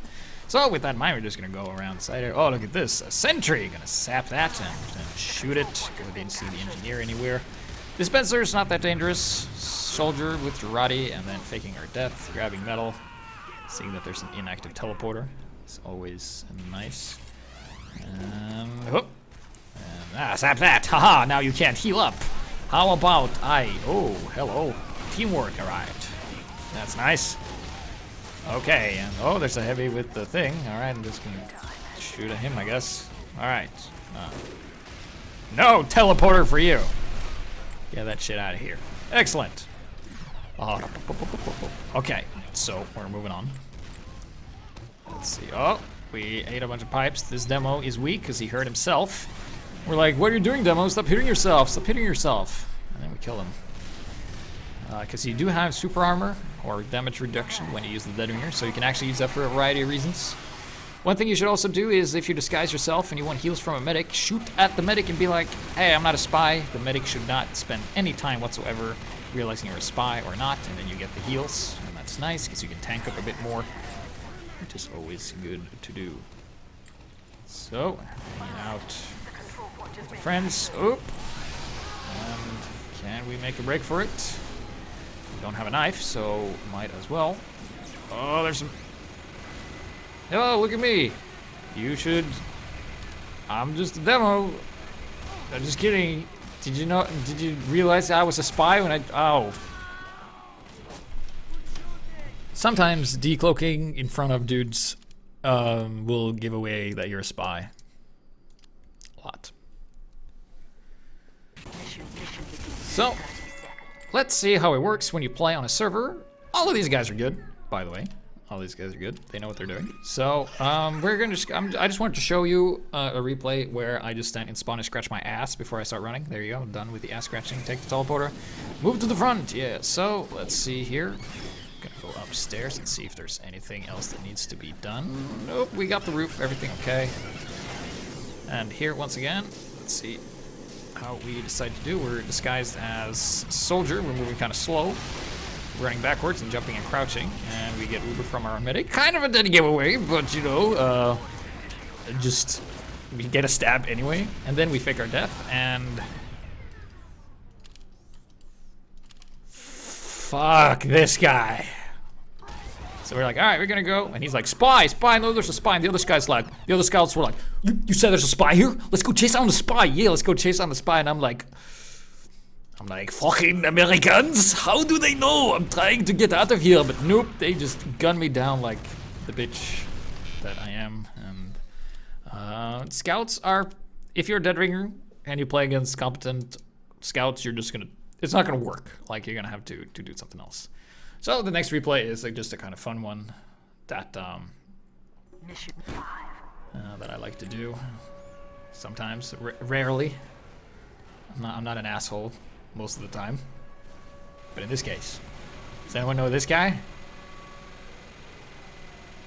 So with that in mind, we're just going to go around the side here. Oh, look at this. A sentry. Going to sap that and shoot it. Didn't see the engineer anywhere. Dispenser's not that dangerous. Soldier with Jarate, and then faking our death, grabbing metal. Seeing that there's an inactive teleporter. It's always nice. Sap that. Haha, now you can't heal up. How about oh, hello. Teamwork arrived. That's nice. Okay, and oh, there's a heavy with the thing. All right, I'm just gonna shoot at him, I guess. All right, No teleporter for you. Get that shit out of here. Excellent. Okay, so we're moving on. Let's see. Oh, we ate a bunch of pipes. This demo is weak because he hurt himself. We're like, what are you doing, demo? Stop hitting yourself. Stop hitting yourself. And then we kill him. Because you do have super armor or damage reduction when you use the detonator, so you can actually use that for a variety of reasons. One thing you should also do is if you disguise yourself and you want heals from a medic, shoot at the medic and be like, hey, I'm not a spy. The medic should not spend any time whatsoever realizing you're a spy or not, and then you get the heals, and that's nice because you can tank up a bit more, which is always good to do. So, hanging out with my friends. Oop. And can we make a break for it? We don't have a knife, so might as well. Oh, there's some... Oh, look at me. You should... I'm just a demo. I'm just kidding. Did you know? Did you realize I was a spy when I... Oh. Sometimes decloaking in front of dudes will give away that you're a spy. A lot. So, let's see how it works when you play on a server. All of these guys are good, by the way. All these guys are good. They know what they're doing. So, we're gonna just... I just wanted to show you a replay where I just stand in spawn and scratch my ass before I start running. There you go. Done with the ass scratching. Take the teleporter. Move to the front. Yeah. So, let's see here. Gonna go upstairs and see if there's anything else that needs to be done. Nope. We got the roof. Everything okay. And here, once again, let's see how we decide to do. We're disguised as soldier. We're moving kind of slow. Running backwards and jumping and crouching, and we get Uber from our medic. Kind of a dead giveaway, but you know, just we get a stab anyway, and then we fake our death, and fuck this guy. So we're like, all right, we're gonna go, and he's like, spy, spy. No, there's a spy. And the other scouts were like, you said there's a spy here? Let's go chase down the spy. Yeah, let's go chase down the spy. And I'm like, fucking Americans, how do they know? I'm trying to get out of here, but nope, they just gun me down like the bitch that I am. And scouts are, if you're a dead ringer and you play against competent scouts, you're just gonna, it's not gonna work. Like, you're gonna have to do something else. So the next replay is like just a kind of fun one that that I like to do sometimes, rarely. I'm not an asshole most of the time, but in this case, does anyone know this guy? If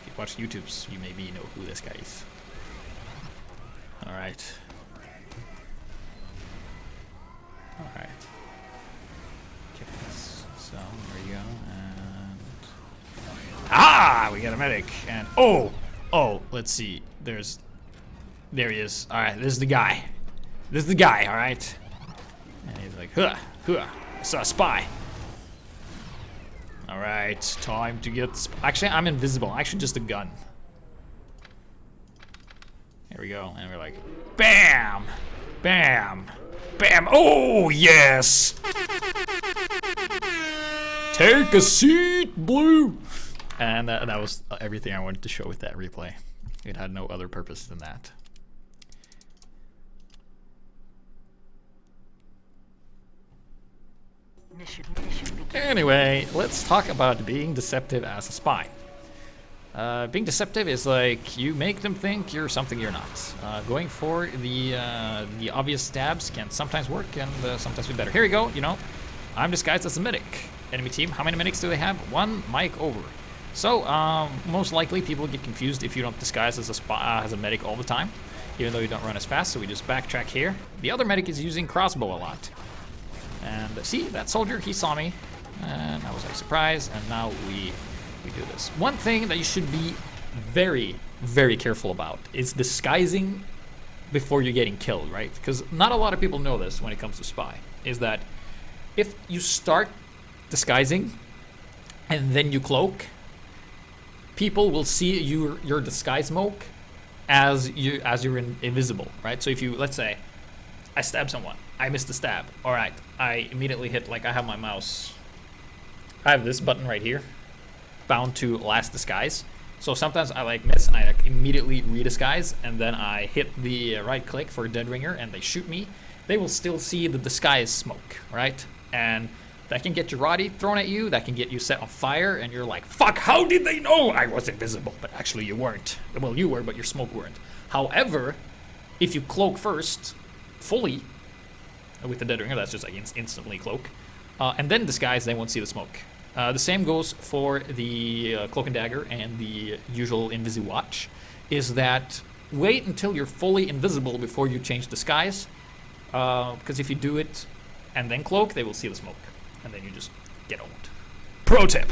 you watch YouTube's, you maybe know who this guy is. All right. All right. Okay, so there you go, and we got a medic, and oh, let's see. There he is. All right, this is the guy. This is the guy. All right. And he's like, huh, I saw a spy. All right, time to get actually, I'm invisible. Actually, just a gun. Here we go, and we're like, bam, bam, bam. Oh, yes. Take a seat, Blue. And that was everything I wanted to show with that replay. It had no other purpose than that. Anyway, let's talk about being deceptive as a spy. Being deceptive is like you make them think you're something you're not. Going for the obvious stabs can sometimes work and sometimes be better. Here we go. You know, I'm disguised as a medic. Enemy team, how many medics do they have? One mic over. So most likely people get confused if you don't disguise as a spy, as a medic all the time, even though you don't run as fast. So we just backtrack here. The other medic is using crossbow a lot. And see, that soldier, he saw me, and I was like surprised, and now we do this. One thing that you should be very, very careful about is disguising before you're getting killed, right? Because not a lot of people know this when it comes to spy, is that if you start disguising and then you cloak, people will see your disguise smoke as you're invisible, right? So if you, let's say, I stab someone, I missed the stab. All right, I immediately hit, like I have my mouse. I have this button right here, bound to last disguise. So sometimes I like miss and I like, immediately redisguise, and then I hit the right click for Dead Ringer and they shoot me. They will still see the disguise smoke, right? And that can get your Roddy thrown at you, that can get you set on fire, and you're like, fuck, how did they know I was invisible? But actually you weren't. Well, you were, but your smoke weren't. However, if you cloak first, fully, with the Dead Ringer, that's just like instantly cloak, and then disguise, they won't see the smoke. The same goes for the Cloak and Dagger and the usual Invisi Watch, is that wait until you're fully invisible before you change disguise, because if you do it and then cloak, they will see the smoke, and then you just get owned. Pro tip!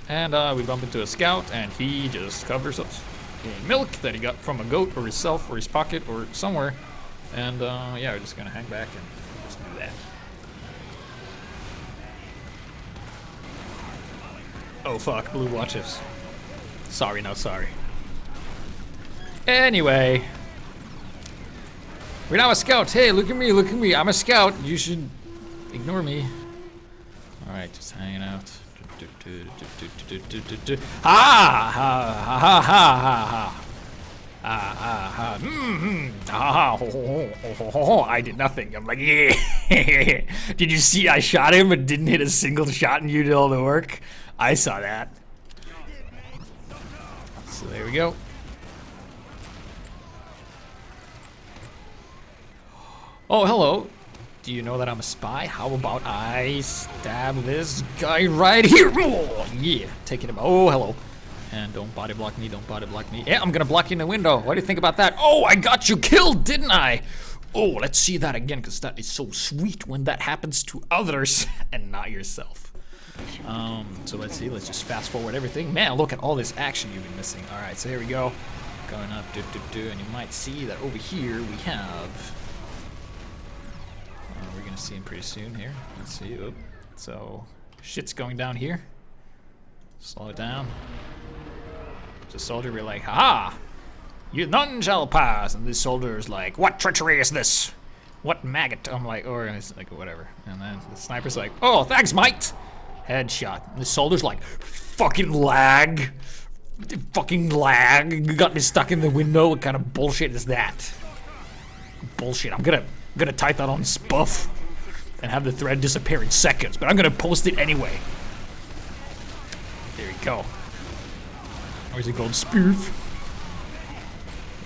And we bump into a scout, and he just covers us in milk that he got from a goat, or himself, or his pocket, or somewhere, and yeah, we're just gonna hang back and just do that. Oh fuck, blue watches. Sorry, no sorry. Anyway. We're now a scout. Hey, look at me. I'm a scout. You should ignore me. Alright, just hanging out. Ha ha ha ha ha ha. I did nothing. I'm like, yeah. Did you see I shot him but didn't hit a single shot and you did all the work? I saw that. So there we go. Oh, hello. Do you know that I'm a spy? How about I stab this guy right here? Oh, yeah, taking him. Oh, hello. And don't body block me, don't body block me. Yeah, I'm gonna block you in the window. What do you think about that? Oh, I got you killed, didn't I? Oh, let's see that again, because that is so sweet when that happens to others and not yourself. So let's see, let's just fast forward everything. Man, look at all this action you've been missing. All right, so here we go. Going up, and you might see that over here we have... we're gonna see him pretty soon here. Let's see, oop. So, shit's going down here. Slow it down. The soldier be like, haha! You none shall pass! And this soldier is like, what treachery is this? What maggot? I'm like, or it's like, whatever. And then the sniper's like, oh, thanks, mate! Headshot. And the soldier's like, fucking lag! Fucking lag! You got me stuck in the window. What kind of bullshit is that? Bullshit. I'm gonna type that on Spuff and have the thread disappear in seconds, but I'm gonna post it anyway. There we go. Where's it called? Spoof.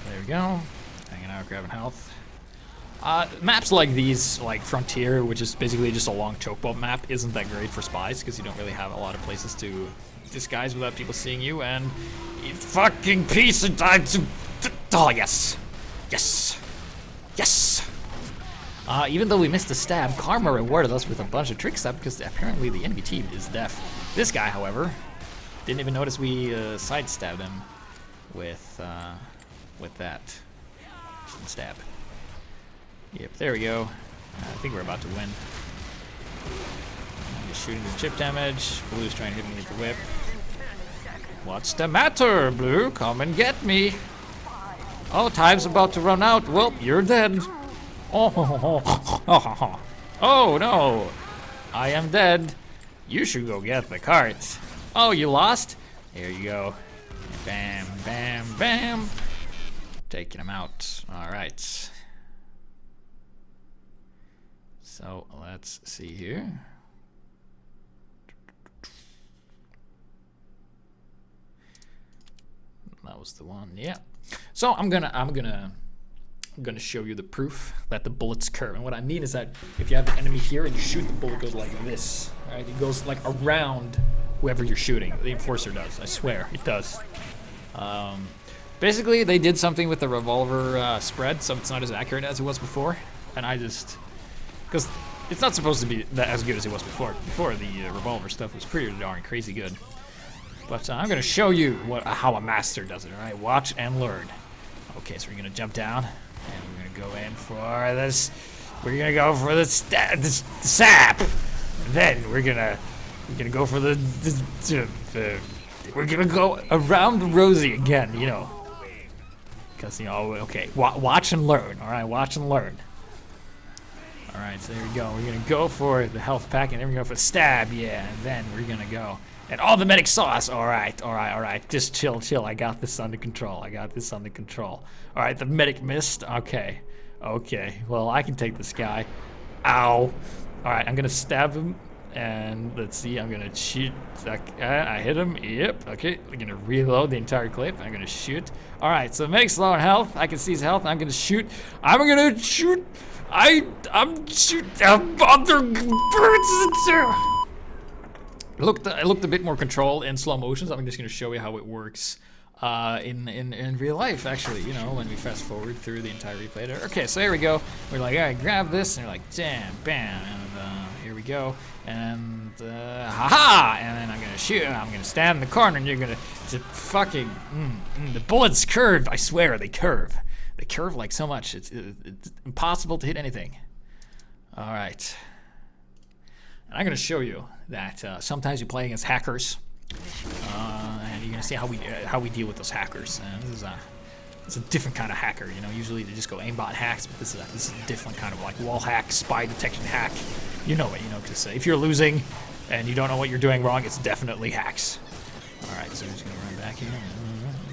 There we go. Hanging out, grabbing health. Maps like these, like Frontier, which is basically just a long chokehold map, isn't that great for spies because you don't really have a lot of places to disguise without people seeing you. And you fucking piece of oh yes, yes, yes. Even though we missed a stab, Karma rewarded us with a bunch of trick stuff because apparently the enemy team is deaf. This guy, however, didn't even notice we sidestabbed him with that stab. Yep, there we go. I think we're about to win. I'm just shooting the chip damage. Blue's trying to hit me with the whip. What's the matter, Blue? Come and get me. Oh, time's about to run out. Well, you're dead. Oh, oh no. I am dead. You should go get the cart. Oh, you lost? Here you go. Bam, bam, bam. Taking him out. All right. So let's see here. That was the one. Yeah. So I'm gonna show you the proof that the bullets curve. And what I mean is that if you have the enemy here and you shoot, the bullet goes like this. Right? It goes like around whoever you're shooting. The Enforcer does. I swear it does. Basically, they did something with the revolver spread, so it's not as accurate as it was before. And I just, because it's not supposed to be that as good as it was before. Before the revolver stuff was pretty darn crazy good. But I'm gonna show you how a master does it. All right, watch and learn. Okay, so we're gonna jump down and we're gonna go in for this. We're gonna go for the sap. And then we're gonna go for the we're gonna go around the Rosie again, you know. Because, you know, okay, watch and learn, all right, watch and learn. All right, so there we go. We're gonna go for the health pack, and then we're gonna go for the stab, yeah, and then we're gonna go. And all the medics saw us. All right. Just chill. I got this under control. All right, the medic missed. Okay. Well, I can take this guy. Ow. All right, I'm gonna stab him, and let's see. I'm gonna shoot. I hit him. Yep. Okay. I'm gonna reload the entire clip. I'm gonna shoot. All right. So the medic's low on health. I can see his health. I'm gonna shoot. I'm shooting other birds. It looked a bit more controlled in slow motion, so I'm just going to show you how it works in real life, actually, you know, when we fast forward through the entire replay there. Okay, so here we go. We're like, all right, grab this, and you're like, damn, bam, and here we go, and haha, and then I'm going to shoot, and I'm going to stand in the corner, and you're going to just fucking, the bullets curve, I swear, they curve. They curve like so much, it's impossible to hit anything. All right. And I'm going to show you that sometimes you play against hackers, and you're going to see how we deal with those hackers. And this is a different kind of hacker. You know, usually they just go aimbot hacks, but this is a different kind of like wall hack, spy detection hack. You know it, you know, because if you're losing and you don't know what you're doing wrong, it's definitely hacks. All right, so we're just going to run back here.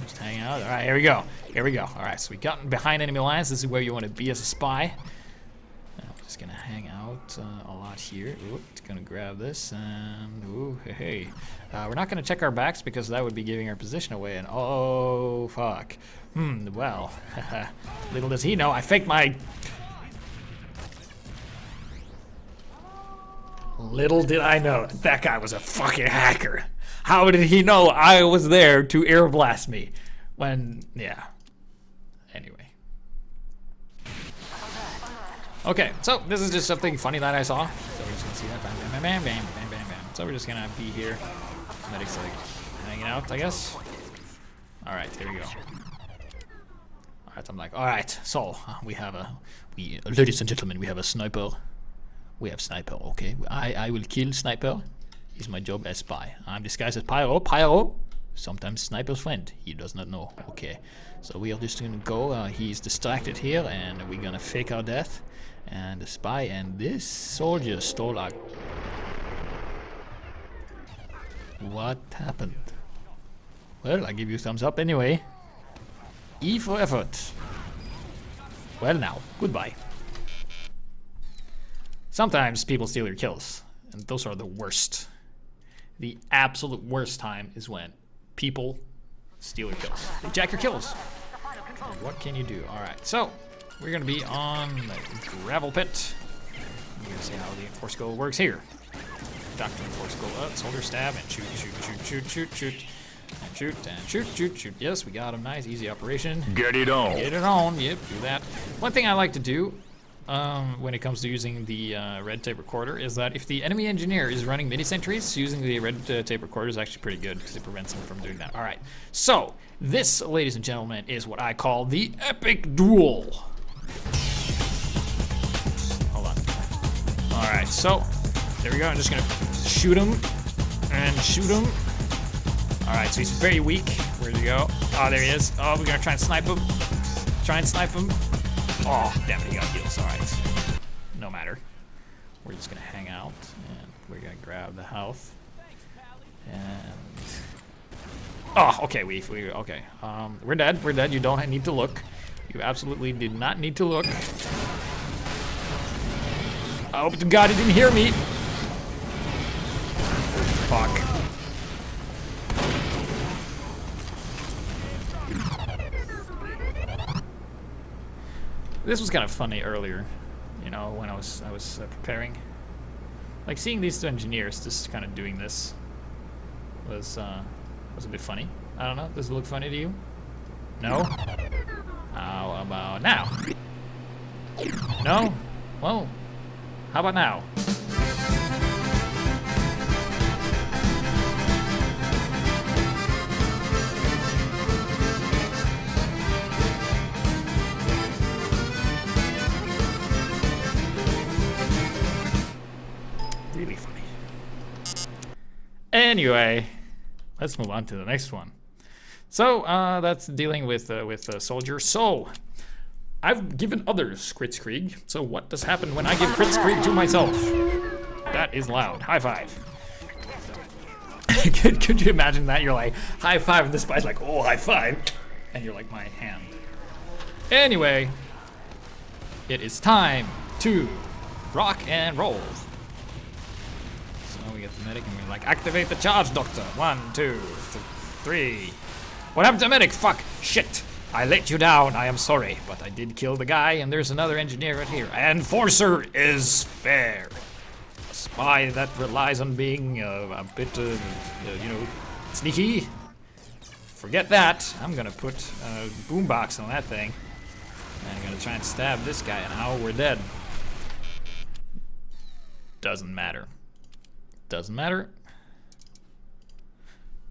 Just hang out. All right, here we go. All right, so we got behind enemy lines. This is where you want to be as a spy. Just gonna hang out a lot here. Ooh, just gonna grab this and ooh, hey. We're not gonna check our backs because that would be giving our position away. And oh fuck. Well, little does he know, I faked my. Little did I know that guy was a fucking hacker. How did he know I was there to air blast me? When yeah. Anyway. Okay, so this is just something funny that I saw. So we're just gonna see that. Bam. So we're just gonna be here. Medics like hanging out, I guess. All right, here we go. All right, I'm like, all right. So ladies and gentlemen, we have a sniper. We have sniper. Okay, I will kill sniper. It's my job as spy. I'm disguised as Pyro. Sometimes sniper's friend. He does not know. Okay, so we are just gonna go. He's distracted here, and we're gonna fake our death. And the spy and this soldier stole our. What happened? Well, I give you thumbs up anyway. E for effort. Well now, goodbye. Sometimes people steal your kills, and those are the worst. The absolute worst time is when people steal your kills. They jack your kills. And what can you do? Alright, so we're gonna be on the gravel pit. We're gonna see how the Enforcicle works here. Dr. Enforcicle, soldier stab, and shoot. And shoot. Yes, we got him. Nice, easy operation. Get it on. Yep, do that. One thing I like to do when it comes to using the red tape recorder is that if the enemy engineer is running mini sentries, using the red tape recorder is actually pretty good because it prevents them from doing that. All right, so this, ladies and gentlemen, is what I call the epic duel. Hold on. All right, so there we go. I'm just gonna shoot him and shoot him. All right, so he's very weak. Where'd he go? Oh, there he is. Oh, we're gonna try and snipe him. Oh, damn it, he got heals. All right. No matter. We're just gonna hang out, and we're gonna grab the health. And oh, okay, okay. We're dead. You don't need to look. You absolutely did not need to look. I hope to God he didn't hear me. Fuck. This was kind of funny earlier, you know, when I was preparing. Like seeing these two engineers just kind of doing this was a bit funny. I don't know. Does it look funny to you? No? How about now? No? Well, how about now? Really funny. Anyway, let's move on to the next one. So that's dealing with soldiers. So I've given others Kritzkrieg, so what does happen when I give Kritzkrieg to myself? That is loud. High five. could you imagine that? You're like, high five, and this guy's like, oh, high five. And you're like, my hand. Anyway, it is time to rock and roll. So we get the medic, and we're like, activate the charge, doctor. 1, 2, 3. What happened to medic? Fuck. Shit. I let you down. I am sorry. But I did kill the guy, and there's another engineer right here. Enforcer is fair. A spy that relies on being a bit, you know, sneaky. Forget that. I'm gonna put a boombox on that thing. And I'm gonna try and stab this guy, and now we're dead. Doesn't matter. Doesn't matter.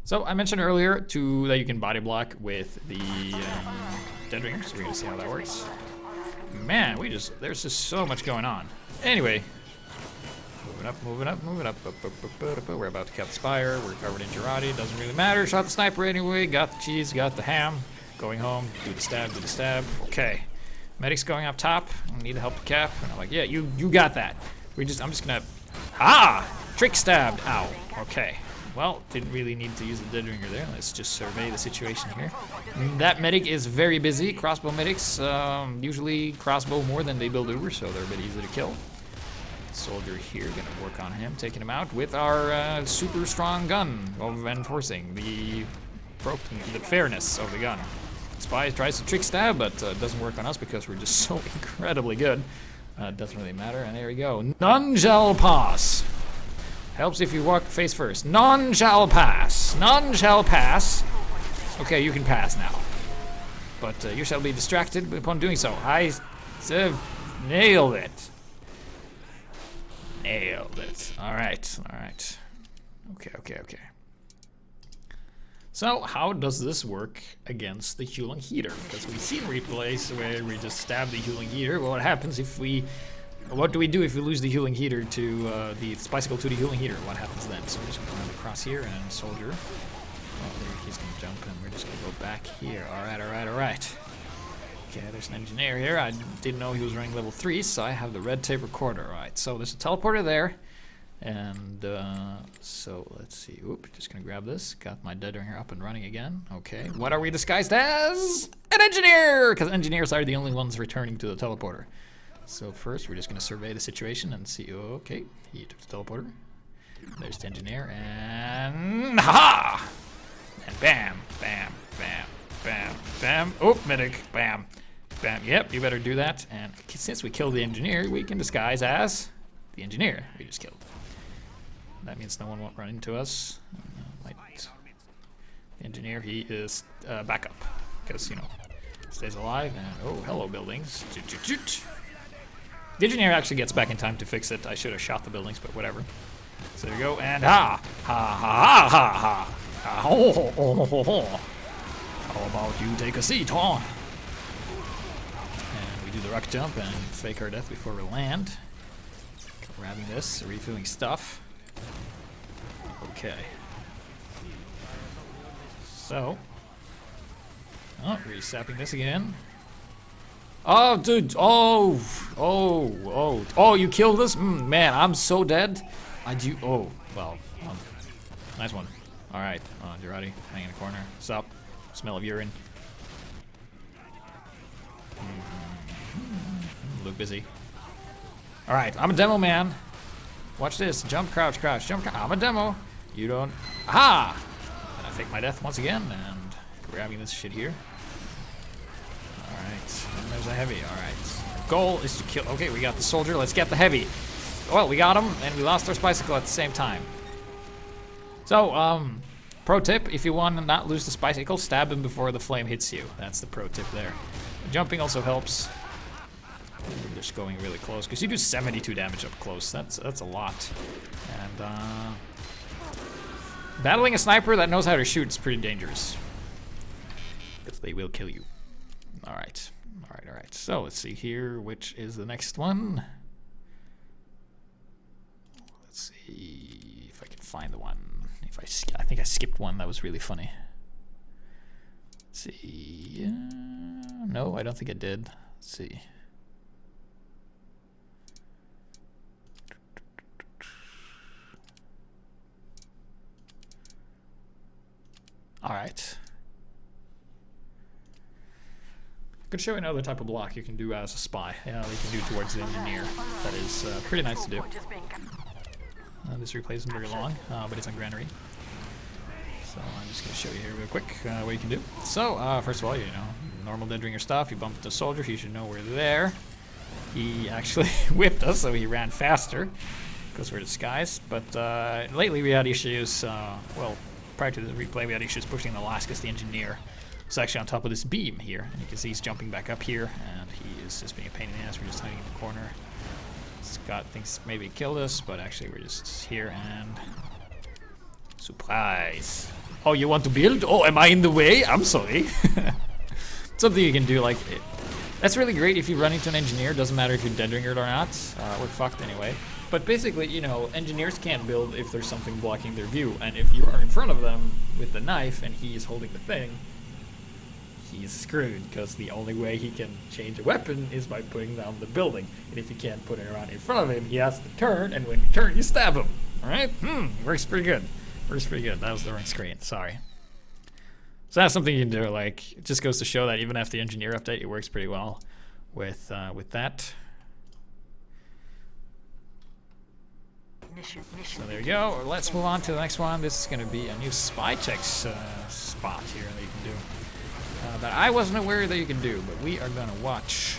So I mentioned earlier that you can body block with the dead ringer, so we're gonna see how that works. Man, there's just so much going on. Anyway, moving up, moving up, moving up, up. We're about to cut the spire. We're covered in Girardi. Doesn't really matter. Shot the sniper anyway. Got the cheese. Got the ham. Going home. Do the stab. Do the stab. Okay. Medic's going up top. I need to help the cap. And I'm like, yeah, you got that. I'm just gonna. Trick stabbed. Ow. Okay. Well, didn't really need to use the dead ringer there. Let's just survey the situation here. That medic is very busy. Crossbow medics usually crossbow more than they build Uber, so they're a bit easy to kill. Soldier here, gonna work on him, taking him out with our super strong gun of enforcing the fairness of the gun. Spy tries to trick stab, but doesn't work on us because we're just so incredibly good. Doesn't really matter, and there we go. None shall pass. Helps if you walk face first. None shall pass. None shall pass. Okay, you can pass now. But you shall be distracted upon doing so. I nailed it. Nailed it. Alright, alright. Okay. So, how does this work against the Huling heater? Because we've seen replays where we just stab the Huling heater. Well, what happens if what do we do if we lose the Huling heater to the Spicicle to the Huling heater? What happens then? So we're just gonna run across here and soldier. Oh, he's gonna jump and we're just gonna go back here. Alright. Okay, there's an engineer here. I didn't know he was running level 3, so I have the red tape recorder. Alright, so there's a teleporter there. And so let's see. Oop, just gonna grab this. Got my dead ringer up and running again. Okay, what are we disguised as? An engineer! Because engineers are the only ones returning to the teleporter. So first, we're just gonna survey the situation and see. Okay, he took the teleporter. There's the engineer, and ha! And bam, bam, bam, bam, bam. Oh, medic, bam, bam. Yep, you better do that. And since we killed the engineer, we can disguise as the engineer we just killed. That means no one won't run into us. The engineer, he is backup because stays alive. And oh, hello buildings. The engineer actually gets back in time to fix it. I should have shot the buildings, but whatever. So there you go, and ha! Ho. How about you take a seat, huh? And we do the rock jump and fake our death before we land. Grabbing this, refilling stuff. Okay. So. Oh, resapping this again. Oh, dude. Oh, you killed this? Man, I'm so dead. Oh, well. Nice one. Alright. Girardi, hang in the corner. Sup? Smell of urine. Look busy. Alright, I'm a demo man. Watch this. Jump, crouch, jump, crouch. I'm a demo. You don't. Aha! And I fake my death once again and grabbing this shit here. Alright, and there's a heavy. Alright. Goal is to kill. Okay, we got the soldier. Let's get the heavy. Well, we got him, and we lost our Spicicle at the same time. So, pro tip, if you want to not lose the Spicicle, stab him before the flame hits you. That's the pro tip there. Jumping also helps. We're just going really close, because you do 72 damage up close. That's a lot. And, battling a sniper that knows how to shoot is pretty dangerous. Because they will kill you. Alright. So, let's see here. Which is the next one? Let's see if I can find the one. I think I skipped one that was really funny. Let's see. No, I don't think I did. Let's see. All right. I could show you another type of block you can do as a spy. Yeah, you can do towards the engineer. That is pretty nice to do. This replay isn't very long, but it's on Granary. So I'm just going to show you here real quick what you can do. So, first of all, you know, normal dead ringer stuff. You bump into soldiers, you should know we're there. He actually whipped us, so he ran faster because we're disguised. But lately we had issues, well, prior to the replay we had issues pushing the last because the engineer was actually on top of this beam here. And you can see he's jumping back up here, and he is just being a pain in the ass. We're just hiding in the corner. Scott thinks maybe he killed us, but actually we're just here and... Surprise! Oh, you want to build? Oh, am I in the way? I'm sorry. Something you can do, like... That's really great if you run into an engineer. Doesn't matter if you're dead ringered or not. We're fucked anyway. But basically, you know, engineers can't build if there's something blocking their view. And if you are in front of them with the knife and he is holding the thing, he's screwed, because the only way he can change a weapon is by putting down the building. And if you can't put it around in front of him, he has to turn, and when you turn, you stab him. Alright? Works pretty good. Works pretty good. That was the wrong screen. Sorry. So that's something you can do. Like, it just goes to show that even after the engineer update, it works pretty well with that. So there you go. Let's move on to the next one. This is going to be a new spy checks spot here that you can do. That I wasn't aware that you can do, but we are going to watch.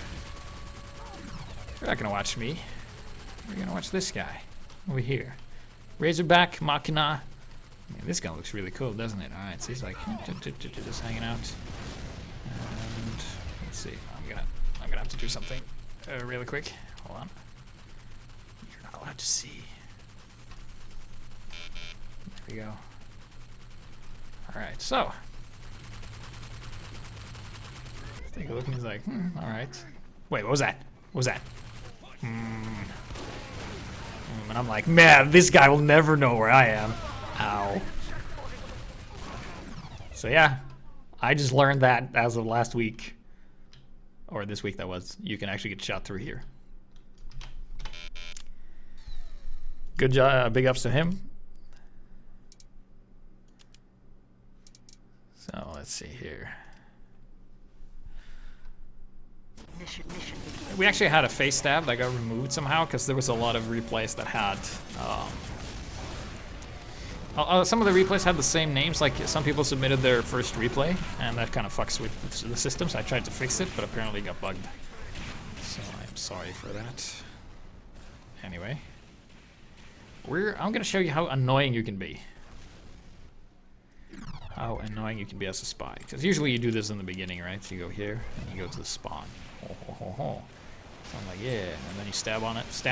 You're not going to watch me. We're going to watch this guy over here. Razorback Machina. Man, this guy looks really cool, doesn't it? Alright, so he's like just hanging out. And let's see. I'm gonna have to do something really quick. Hold on. You're not allowed to see. There we go. Alright, so take a look, and he's like, alright. Wait, what was that? What was that? And I'm like, man, this guy will never know where I am. Ow. So yeah, I just learned that as of last week, or this week that was, you can actually get shot through here. Good job, big ups to him. So let's see here. We actually had a face stab that got removed somehow because there was a lot of replays that had some of the replays had the same names. Like, some people submitted their first replay, and that kind of fucks with the system, so I tried to fix it, but apparently it got bugged. So I'm sorry for that. Anyway, I'm gonna show you how annoying you can be. How annoying you can be as a spy. Because usually you do this in the beginning, right? So you go here, and you go to the spawn. So I'm like, yeah, and then you stand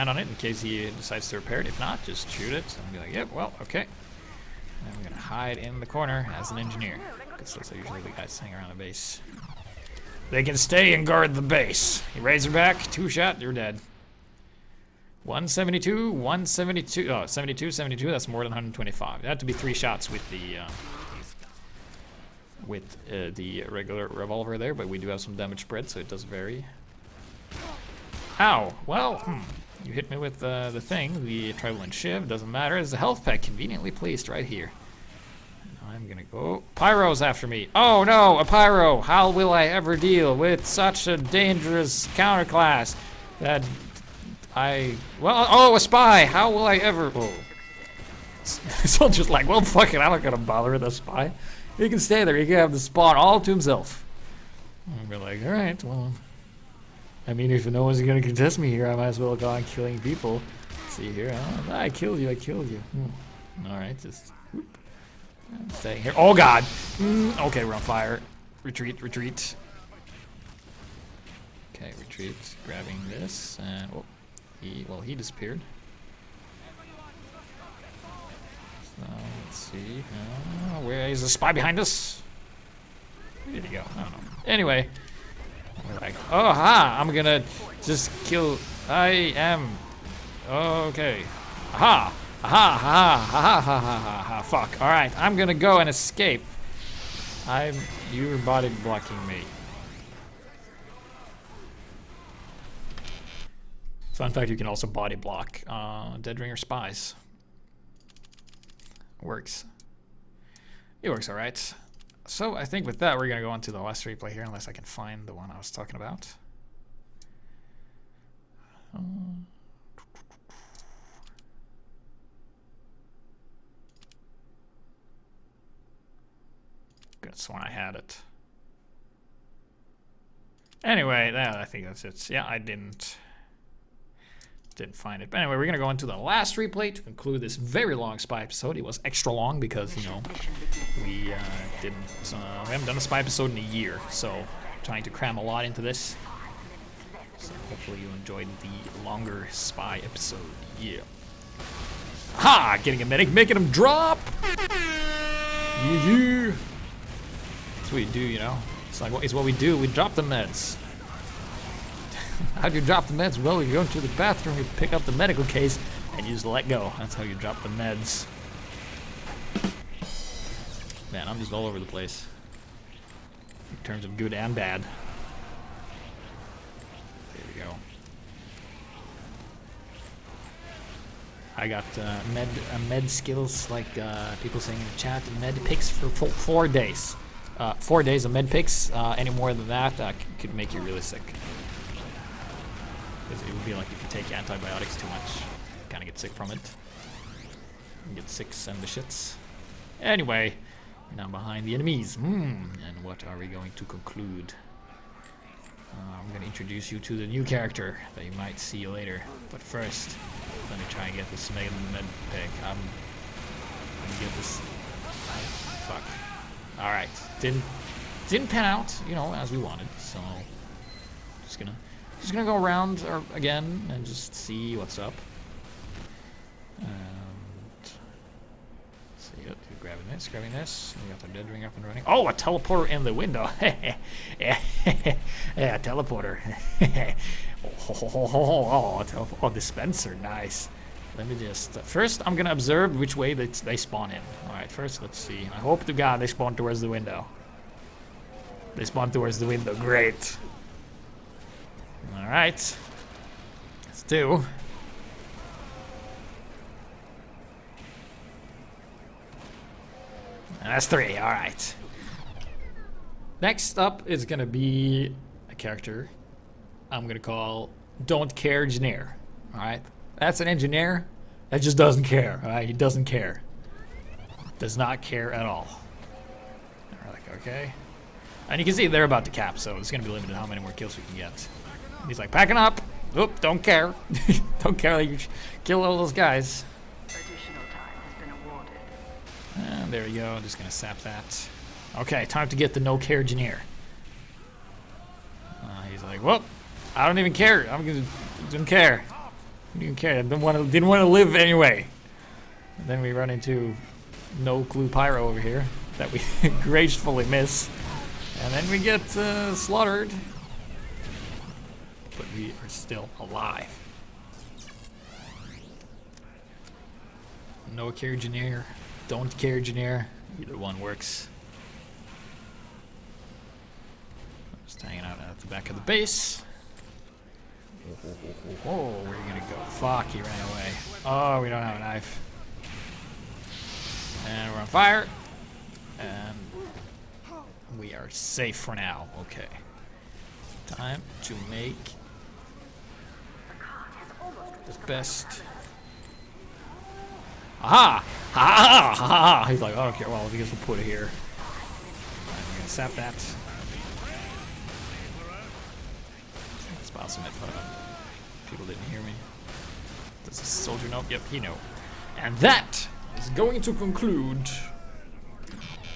on it in case he decides to repair it. If not, just shoot it, and be like, yep, well, okay. And we're gonna hide in the corner as an engineer, because those are usually the guys hanging around the base. They can stay and guard the base. You Razorback, 2-shot, you're dead. 172, 172, oh, 72, 72, that's more than 125. It had to be 3 shots with the regular revolver there, but we do have some damage spread, so it does vary. Ow, well, you hit me with the thing, the Tribal and Shiv, doesn't matter. There's a health pack conveniently placed right here. And I'm gonna go. Pyro's after me. Oh no, a Pyro! How will I ever deal with such a dangerous counterclass that oh, a spy! How will I ever? Oh. Soldier's like, well, fuck it, I'm not gonna bother with a spy. He can stay there, he can have the spawn all to himself. I'm gonna be like, alright, well. I mean, if no one's gonna contest me here, I might as well go on killing people. See here, oh, I killed you. Alright, just whoop. I'm staying here. Oh god! Okay, we're on fire. Retreat. Okay, retreat. Grabbing this, and oh, he disappeared. So let's see. Where is the spy behind us? Where did he go? I don't know. Anyway. We're like, oh ha! I'm gonna just kill. I am. Okay. Aha! Aha! Ha! Ha! Ha! Ha! Ha! Fuck! All right, I'm gonna go and escape. You're body blocking me. Fun fact, you can also body block Dead Ringer spies. Works. It works alright. So I think with that, we're going to go on to the last replay here, unless I can find the one I was talking about. Could have sworn I had it. Anyway, I think that's it. Yeah, I didn't find it. But anyway, we're gonna go into the last replay to conclude this very long spy episode. It was extra long because, you know, we haven't done a spy episode in a year, so trying to cram a lot into this. So hopefully you enjoyed the longer spy episode. Yeah. Ha! Getting a medic, making him drop. Yeah. That's what you do, you know. It's what we do. We drop the meds. How do you drop the meds? Well, you go into the bathroom, you pick up the medical case, and you just let go. That's how you drop the meds. Man, I'm just all over the place. In terms of good and bad. There we go. I got med skills, like people saying in the chat, med picks for 4 days. 4 days of med picks. Any more than that could make you really sick. Because it would be like if you take antibiotics too much, you kind of get sick from it. You get sick and the shits. Anyway, we're now behind the enemies. And what are we going to conclude? I'm going to introduce you to the new character that you might see later. But first, let me try and get this med pick. I'm going to get this. Fuck. Alright, didn't pan out, you know, as we wanted, so just gonna go around again and just see what's up. And see, grabbing this. We got the dead ring up and running. Oh, a teleporter in the window. Yeah, teleporter. Oh, dispenser, nice. Let me just... first, I'm going to observe which way they spawn in. Alright, first, let's see. I hope to God they spawn towards the window. They spawn towards the window. Great. Alright. That's 2. And that's 3. Alright. Next up is going to be a character I'm going to call Don't Care Engineer. Alright. That's an engineer that just doesn't care, alright? He doesn't care. Does not care at all. We're like, okay. And you can see they're about to cap, so it's going to be limited how many more kills we can get. He's like, packing up. Oop, don't care. Don't care that you kill all those guys. Additional time has been awarded. And there we go. I'm just going to sap that. Okay, time to get the no care engineer. He's like, well, I don't even care. Didn't care. Didn't care. Didn't want to live anyway. And then we run into no clue pyro over here that we gracefully miss, and then we get slaughtered. But we are still alive. No care engineer, don't care engineer. Either one works. Just hanging out at the back of the base. Oh, where are you gonna go? Fuck, he ran away. Oh, we don't have a knife. And we're on fire. And we are safe for now. Okay. Time to make the best. Aha! Ha ha ha! He's like, I don't care. Well, I guess we'll put it here. I'm gonna sap that. Let's buy some info. People didn't hear me. Does this soldier know? Yep, he knew. And that is going to conclude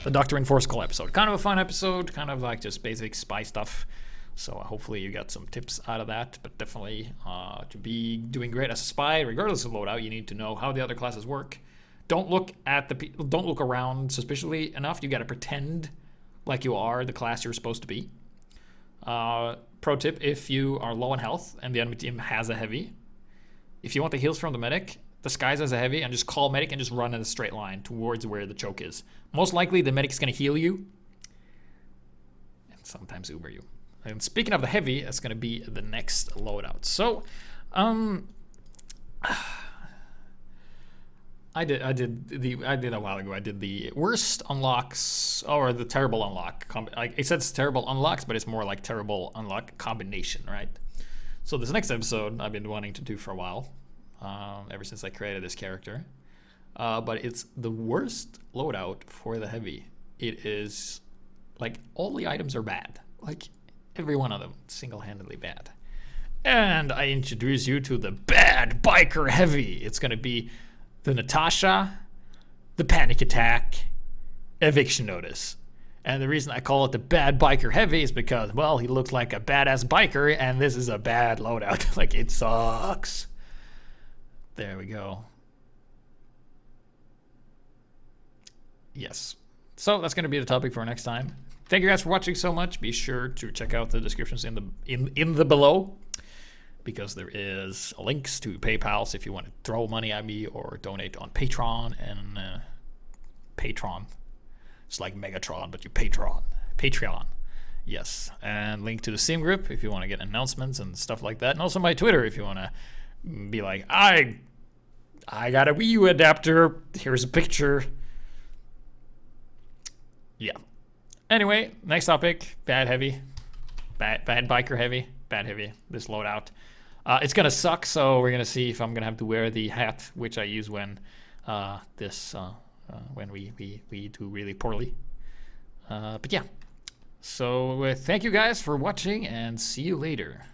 the Dr. Enforcicle episode. Kind of a fun episode, kind of like just basic spy stuff. So hopefully you got some tips out of that. But definitely to be doing great as a spy, regardless of loadout, you need to know how the other classes work. Don't look at the people. Don't look around suspiciously enough. You got to pretend like you are the class you're supposed to be. Pro tip: if you are low on health and the enemy team has a heavy, if you want the heals from the medic, disguise as a heavy and just call medic and just run in a straight line towards where the choke is. Most likely the medic's gonna heal you and sometimes Uber you. And speaking of the heavy, that's gonna be the next loadout. So I did a while ago. I did the worst unlocks or the terrible unlock. It says terrible unlocks, but it's more like terrible unlock combination, right? So this next episode I've been wanting to do for a while, ever since I created this character. But it's the worst loadout for the heavy. It is like all the items are bad, like every one of them single-handedly bad. And I introduce you to the bad biker heavy. It's gonna be the Natasha, the panic attack, eviction notice. And the reason I call it the bad biker heavy is because, well, he looks like a badass biker, and this is a bad loadout. Like, it sucks. There we go. Yes. So that's going to be the topic for next time. Thank you guys for watching so much. Be sure to check out the descriptions in the below, because there is links to PayPal if you want to throw money at me or donate on Patreon and Patreon. It's like Megatron, but you Patreon. Yes, and link to the Steam group if you want to get announcements and stuff like that, and also my Twitter if you want to be like, I got a Wii U adapter. Here's a picture. Yeah. Anyway, next topic: bad heavy, bad biker heavy, bad heavy. This loadout. It's gonna suck, so we're gonna see if I'm gonna have to wear the hat, which I use when when we do really poorly. But yeah. So thank you guys for watching, and see you later.